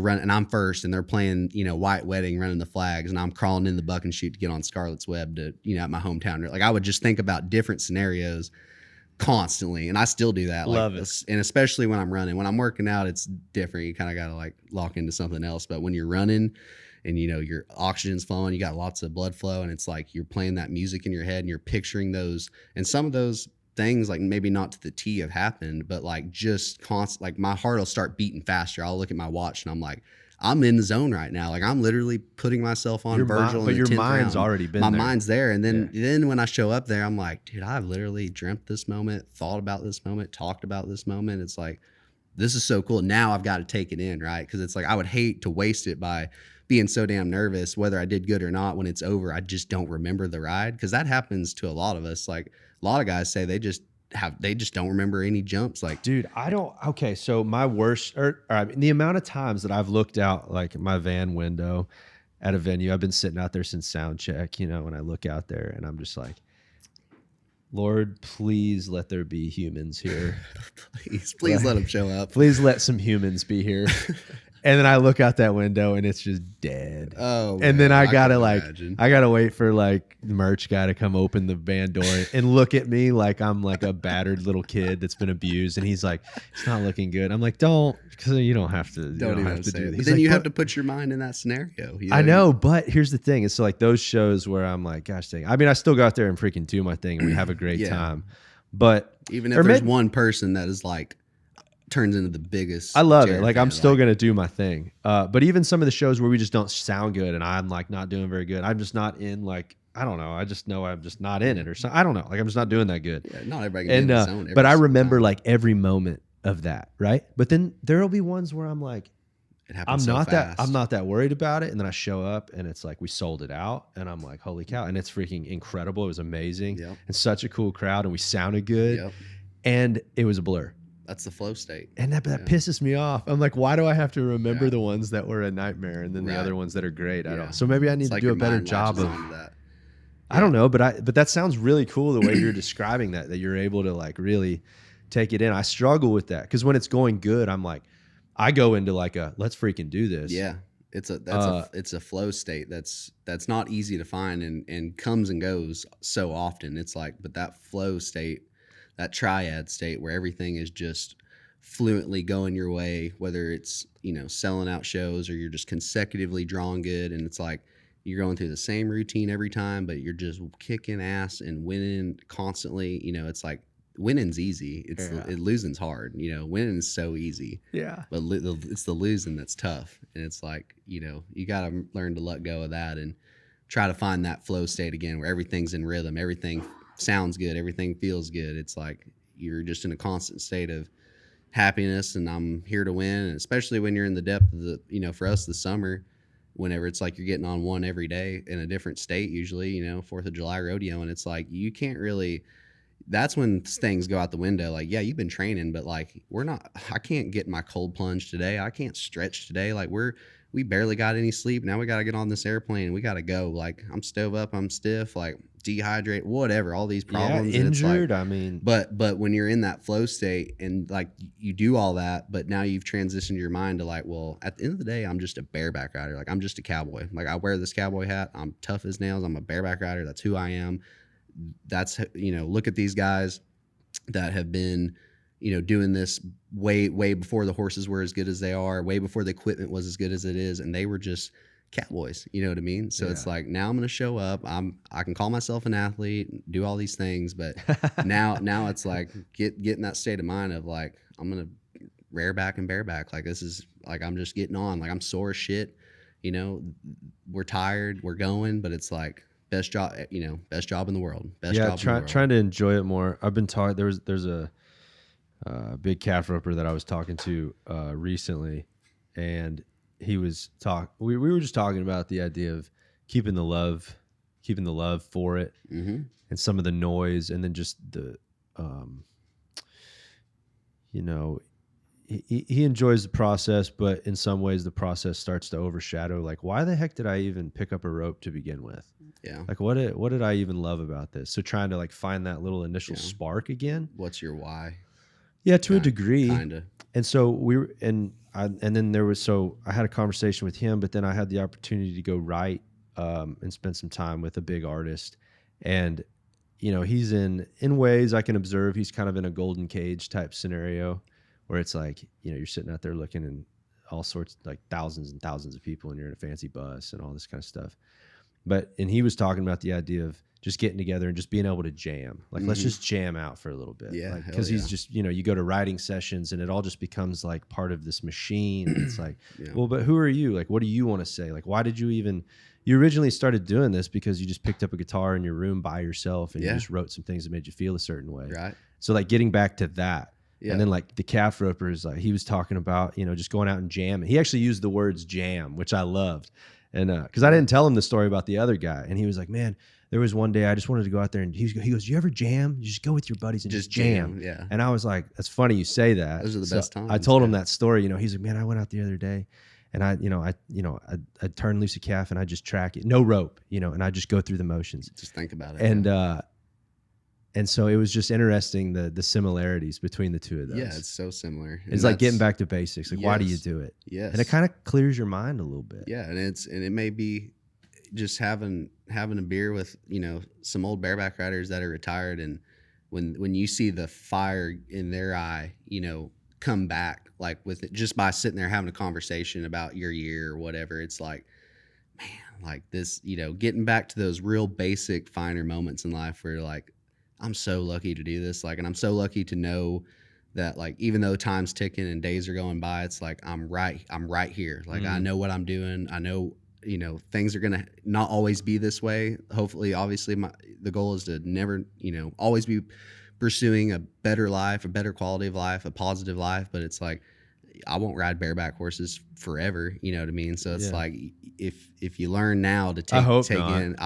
Speaker 1: running, and I'm first, and they're playing, White Wedding, running the flags, and I'm crawling in the buck and shoot to get on Scarlet's Web to, at my hometown. Like I would just think about different scenarios constantly, and I still do that.
Speaker 2: Love
Speaker 1: like
Speaker 2: it.
Speaker 1: And especially when I'm running. When I'm working out, it's different. You kind of got to like lock into something else. But when you're running and your oxygen's flowing, you got lots of blood flow, and it's like you're playing that music in your head and you're picturing those, and some of those things like maybe not to the T have happened, but like just constant, like my heart will start beating faster. I'll look at my watch and I'm like, I'm in the zone right now. Like I'm literally putting myself on Virgil.
Speaker 2: But your
Speaker 1: 10th
Speaker 2: mind's
Speaker 1: round.
Speaker 2: already been
Speaker 1: my
Speaker 2: there.
Speaker 1: mind's there. And then when I show up there, I'm like, dude, I've literally dreamt this moment, thought about this moment, talked about this moment. It's like, this is so cool. Now I've got to take it in, right? Because it's like I would hate to waste it by being so damn nervous, whether I did good or not. When it's over, I just don't remember the ride, because that happens to a lot of us. Like a lot of guys say they just don't remember any jumps. Like,
Speaker 2: dude, I don't. Okay, so my worst, the amount of times that I've looked out like my van window at a venue, I've been sitting out there since sound check, when I look out there and I'm just like, Lord, please let there be humans here.
Speaker 1: please let them show up.
Speaker 2: Please let some humans be here. And then I look out that window and it's just dead.
Speaker 1: Oh,
Speaker 2: and then I gotta
Speaker 1: imagine.
Speaker 2: I gotta wait for like the merch guy to come open the van door and look at me like I'm like a battered little kid that's been abused. And he's like, it's not looking good. I'm like, don't, because you don't have to.
Speaker 1: Don't
Speaker 2: even
Speaker 1: have
Speaker 2: have
Speaker 1: to
Speaker 2: to
Speaker 1: do
Speaker 2: do
Speaker 1: it.
Speaker 2: that.
Speaker 1: But then you have to put your mind in that scenario.
Speaker 2: I know, but here's the thing. It's like those shows where I'm like, gosh dang. I mean, I still go out there and freaking do my thing and we have a great time. But
Speaker 1: even if there's one person that is like, turns into the biggest.
Speaker 2: I love it. Like I'm still gonna do my thing. But even some of the shows where we just don't sound good and I'm like not doing very good, I'm just not in, like, I don't know. I just know I'm just not in it or something. I don't know. Like I'm just not doing that good.
Speaker 1: Yeah, not everybody can be in the zone.
Speaker 2: But I remember like every moment of that, right? But then there'll be ones where I'm like, I'm not that worried about it. And then I show up and it's like we sold it out and I'm like, holy cow. And it's freaking incredible. It was amazing.
Speaker 1: Yep.
Speaker 2: And such a cool crowd and we sounded good.
Speaker 1: Yep.
Speaker 2: And it was a blur.
Speaker 1: That's the flow state.
Speaker 2: And that pisses me off. I'm like, why do I have to remember the ones that were a nightmare and then the other ones that are great? I don't. So maybe I need to do a better job of that. I don't know, but that sounds really cool the way you're describing that you're able to like really take it in. I struggle with that because when it's going good, I'm like, I go into like a let's freaking do this.
Speaker 1: Yeah. It's a flow state that's not easy to find and comes and goes so often. It's like, but that flow state, that triad state where everything is just fluently going your way, whether it's, selling out shows or you're just consecutively drawing good. And it's like you're going through the same routine every time, but you're just kicking ass and winning constantly. It's like winning's easy. Losing's hard. Winning is so easy.
Speaker 2: Yeah.
Speaker 1: But it's the losing that's tough. And it's like, you got to learn to let go of that and try to find that flow state again where everything's in rhythm. Everything sounds good. Everything feels good. It's like you're just in a constant state of happiness and I'm here to win. And especially when you're in the depth of the, for us, the summer, whenever it's like you're getting on one every day in a different state, usually, 4th of July rodeo. And it's like, you can't really, that's when things go out the window. Like, yeah, you've been training, but like, I can't get my cold plunge today. I can't stretch today. Like we barely got any sleep. Now we got to get on this airplane. We got to go. Like I'm stove up. I'm stiff, like dehydrate, whatever, all these problems.
Speaker 2: Yeah, injured.
Speaker 1: Like,
Speaker 2: I mean,
Speaker 1: but when you're in that flow state and like you do all that, but now you've transitioned your mind to like, well, at the end of the day, I'm just a bareback rider. Like I'm just a cowboy. Like I wear this cowboy hat. I'm tough as nails. I'm a bareback rider. That's who I am. That's, look at these guys that have been, doing this way before the horses were as good as they are, way before the equipment was as good as it is. And they were just cowboys, you know what I mean? So it's like, now I'm going to show up. I can call myself an athlete, do all these things, but now it's like, get in that state of mind of like, I'm going to rear back and bareback. Like this is like, I'm just getting on, like I'm sore as shit, we're tired, we're going, but it's like, best job in the world.
Speaker 2: Trying to enjoy it more. I've been talking. There's a big calf roper that I was talking to recently, and he was we were just talking about the idea of keeping the love for it,
Speaker 1: mm-hmm.
Speaker 2: and some of the noise, and then just the he enjoys the process, but in some ways the process starts to overshadow. Like, why the heck did I even pick up a rope to begin with?
Speaker 1: Yeah.
Speaker 2: Like, what did I even love about this? So trying to like find that little initial spark again.
Speaker 1: What's your why?
Speaker 2: Yeah, to a degree.
Speaker 1: Kind of.
Speaker 2: And so and then there was, so I had a conversation with him, but then I had the opportunity to go write and spend some time with a big artist. And, you know, he's in ways I can observe, he's kind of in a golden cage type scenario where it's like, you know, you're sitting out there looking and all sorts, like thousands and thousands of people, and you're in a fancy bus and all this kind of stuff. And he was talking about the idea of just getting together and just being able to jam. Like, let's just jam out for a little bit.
Speaker 1: Yeah.
Speaker 2: Because he's just, you know, you go to writing sessions and it all just becomes like part of this machine. And it's like, well, but who are you? Like, what do you want to say? Like, why did you originally started doing this because you just picked up a guitar in your room by yourself and you just wrote some things that made you feel a certain way. Right. So like getting back to that. Yeah. And then like the calf ropers, like he was talking about, you know, just going out and jamming. He actually used the words jam, which I loved. And because I didn't tell him the story about the other guy. And he was like, man, there was one day I just wanted to go out there, and he goes, you ever jam? You just go with your buddies and just jam. Yeah. And I was like, that's funny you say that.
Speaker 1: Those are the best times.
Speaker 2: I told him that story. You know, he's like, man, I went out the other day and I turned loose a calf and I just track it. No rope, you know, and I just go through the motions.
Speaker 1: Just think about it.
Speaker 2: And so it was just interesting, the similarities between the two of those.
Speaker 1: Yeah, it's so similar.
Speaker 2: It's like getting back to basics. Like, why do you do it?
Speaker 1: Yes.
Speaker 2: And it kind of clears your mind a little bit.
Speaker 1: Yeah, and it may be just having a beer with, you know, some old bareback riders that are retired, and when you see the fire in their eye, you know, come back, like with it, just by sitting there having a conversation about your year or whatever, it's like, man, like this, you know, getting back to those real basic finer moments in life where you're like, I'm so lucky to do this. Like, and I'm so lucky to know that, like, even though time's ticking and days are going by, it's like, I'm right here. Like, I know what I'm doing. I know, you know, things are going to not always be this way. Hopefully, obviously the goal is to never, you know, always be pursuing a better life, a better quality of life, a positive life. But it's like, I won't ride bareback horses forever. You know what I mean? So it's like, if you learn now to take in,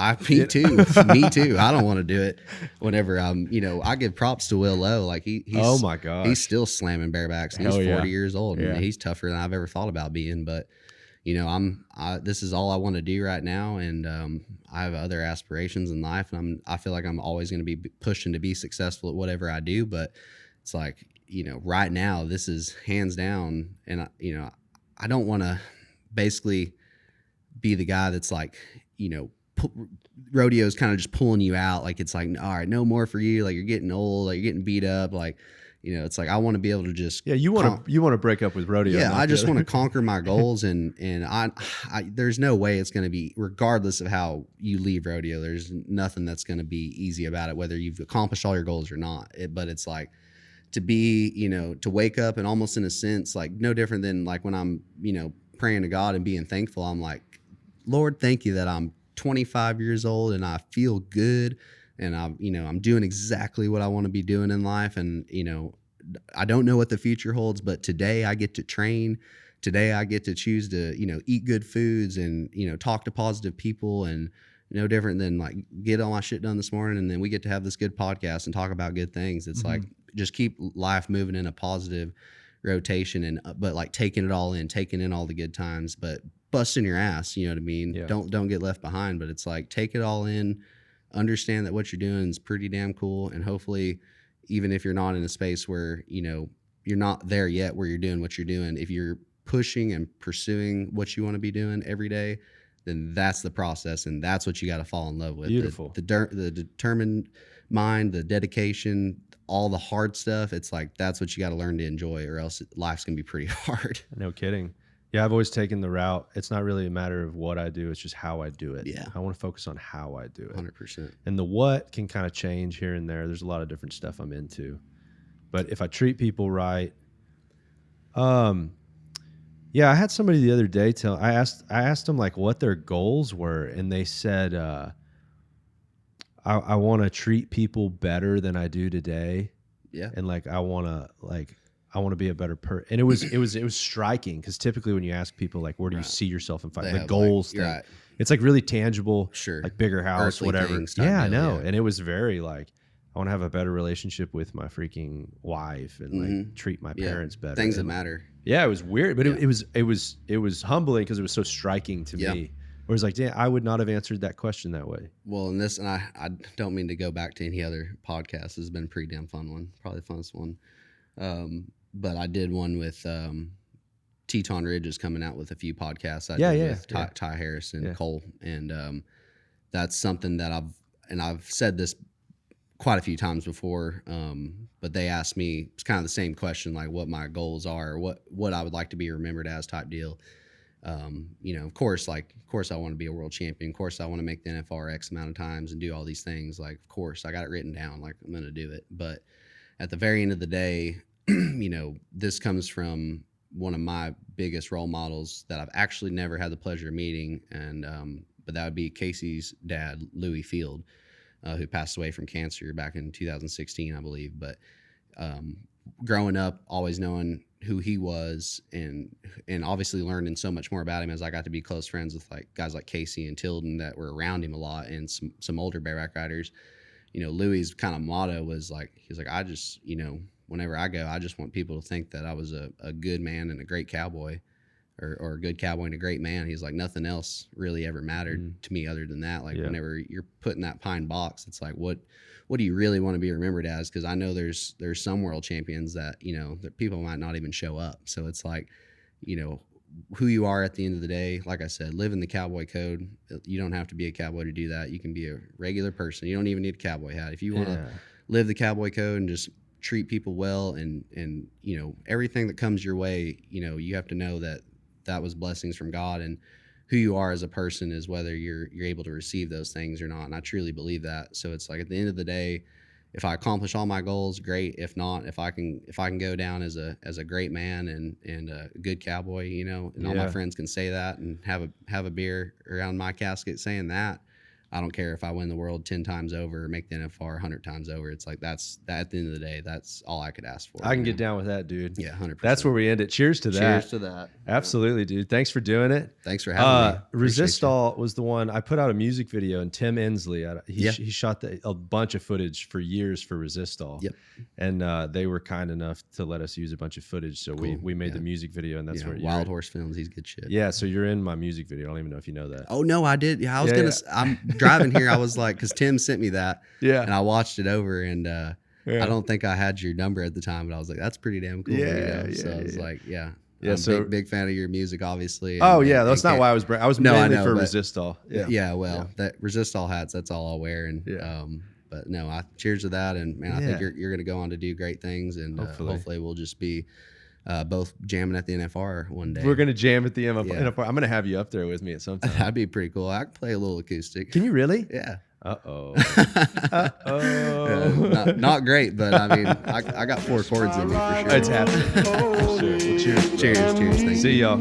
Speaker 1: me too. I don't want to do it whenever I'm, you know, I give props to Will Lowe. Like he's,
Speaker 2: oh my gosh,
Speaker 1: he's still slamming barebacks. And he's 40 years old and he's tougher than I've ever thought about being. But, you know, this is all I want to do right now. And, I have other aspirations in life, and I feel like I'm always going to be pushing to be successful at whatever I do. But it's like, you know, right now, this is hands down. And, you know, I don't want to basically be the guy that's like, you know, rodeo's kind of just pulling you out. Like, it's like, all right, no more for you. Like, you're getting old, like you're getting beat up. Like, you know, it's like, I want to be able to just,
Speaker 2: you want to break up with rodeo.
Speaker 1: Yeah. I just want to conquer my goals. And I there's no way it's going to be, regardless of how you leave rodeo, there's nothing that's going to be easy about it, whether you've accomplished all your goals or not. But it's like, to be, you know, to wake up and almost in a sense, like no different than like when I'm, you know, praying to God and being thankful. I'm like, Lord, thank you that I'm 25 years old and I feel good. And I'm doing exactly what I want to be doing in life. And, you know, I don't know what the future holds, but today I get to train. Today I get to choose to, you know, eat good foods and, you know, talk to positive people, and no different than like get all my shit done this morning. And then we get to have this good podcast and talk about good things. It's like, just keep life moving in a positive rotation, but like taking it all in, taking in all the good times, but busting your ass, you know what I mean? Yeah. Don't get left behind, but it's like, take it all in, understand that what you're doing is pretty damn cool. And hopefully, even if you're not in a space where, you know, you're not there yet where you're doing what you're doing, if you're pushing and pursuing what you want to be doing every day, then that's the process. And that's what you got to fall in love with.
Speaker 2: Beautiful.
Speaker 1: The determined mind, the dedication, all the hard stuff. It's like, that's what you got to learn to enjoy, or else life's going to be pretty hard.
Speaker 2: No kidding. Yeah. I've always taken the route. It's not really a matter of what I do. It's just how I do it.
Speaker 1: Yeah.
Speaker 2: I want to focus on how I do it.
Speaker 1: 100%.
Speaker 2: And the what can kind of change here and there. There's a lot of different stuff I'm into, but if I treat people right, yeah, I had somebody the other day I asked them like what their goals were, and they said, I want to treat people better than I do today. Yeah. And like, I want to be a better person. And it was striking, because typically when you ask people like, where do you see yourself in 5, the goals thing, it's like really tangible, like bigger house, earthly whatever. Yeah, I know. Yeah. And it was very like, I want to have a better relationship with my freaking wife and like treat my parents better.
Speaker 1: Things that
Speaker 2: and,
Speaker 1: matter.
Speaker 2: Yeah, it was weird, but it was humbling because it was so striking to me. Where it's like, damn, I would not have answered that question that way.
Speaker 1: Well, and I don't mean to go back to any other podcast. This has been a pretty damn fun one, probably the funnest one. But I did one with Teton Ridge is coming out with a few podcasts. I did with Ty Harris and Cole, and that's something that I've said this quite a few times before. But they asked me, it's kind of the same question, like what my goals are, or what I would like to be remembered as, type deal. Of course I want to be a world champion. Of course I want to make the NFR X amount of times and do all these things. Like, of course I got it written down, like I'm going to do it. But at the very end of the day, this comes from one of my biggest role models that I've actually never had the pleasure of meeting. And, but that would be Casey's dad, Louis Field, who passed away from cancer back in 2016, I believe. But, growing up, always knowing who he was and obviously learning so much more about him as I got to be close friends with like guys like Casey and Tilden that were around him a lot, and some older bareback riders. Louis's kind of motto was like, he's like, I just, whenever I go, I just want people to think that I was a good man and a great cowboy, or a good cowboy and a great man. He's like, nothing else really ever mattered to me other than that. Like whenever you're put in that pine box, it's like, what do you really want to be remembered as? Because I know there's some world champions that, that people might not even show up. So it's like, who you are at the end of the day. Like I said, live in the cowboy code. You don't have to be a cowboy to do that. You can be a regular person. You don't even need a cowboy hat. If you want to live the cowboy code and just treat people well and everything that comes your way, you have to know that was blessings from God, and who you are as a person is whether you're able to receive those things or not. And I truly believe that. So it's like, at the end of the day, if I accomplish all my goals, great. If not, if I can go down as a great man and a good cowboy, and all my friends can say that and have a beer around my casket saying that, I don't care if I win the world 10 times over or make the NFR 100 times over. It's like, that at the end of the day, that's all I could ask for.
Speaker 2: I can get down with that, dude.
Speaker 1: Yeah, 100%.
Speaker 2: That's where we end it. Cheers to that.
Speaker 1: Cheers to that.
Speaker 2: Absolutely, dude. Thanks for doing it.
Speaker 1: Thanks for having me.
Speaker 2: Resistol was the one I put out a music video, and Tim Ensley, he shot a bunch of footage for years for Resistol. Yep. And they were kind enough to let us use a bunch of footage. So we made the music video, and that's where
Speaker 1: Wild Horse Films, he's good shit.
Speaker 2: Yeah, so you're in my music video. I don't even know if you know that.
Speaker 1: Oh no, I did. Yeah, I was I'm driving here. I was like, because Tim sent me that. Yeah. And I watched it over, and I don't think I had your number at the time, but I was like, that's pretty damn cool. So I was like, I'm a big fan of your music, obviously.
Speaker 2: That's not why I was mainly for Resistol.
Speaker 1: That Resistol hats, that's all I'll wear. And but no, I cheers to that, and man, I think you're gonna go on to do great things, and hopefully we'll just be both jamming at the NFR one day.
Speaker 2: We're gonna jam at the NFR. I'm gonna have you up there with me at some time.
Speaker 1: That'd be pretty cool. I can play a little acoustic.
Speaker 2: Can you really?
Speaker 1: Yeah.
Speaker 2: Uh-oh.
Speaker 1: Not great, but I mean, I got 4 chords in me for sure.
Speaker 2: It's happening. For sure. Well, cheers.
Speaker 1: Cheers. Thank you.
Speaker 2: See y'all.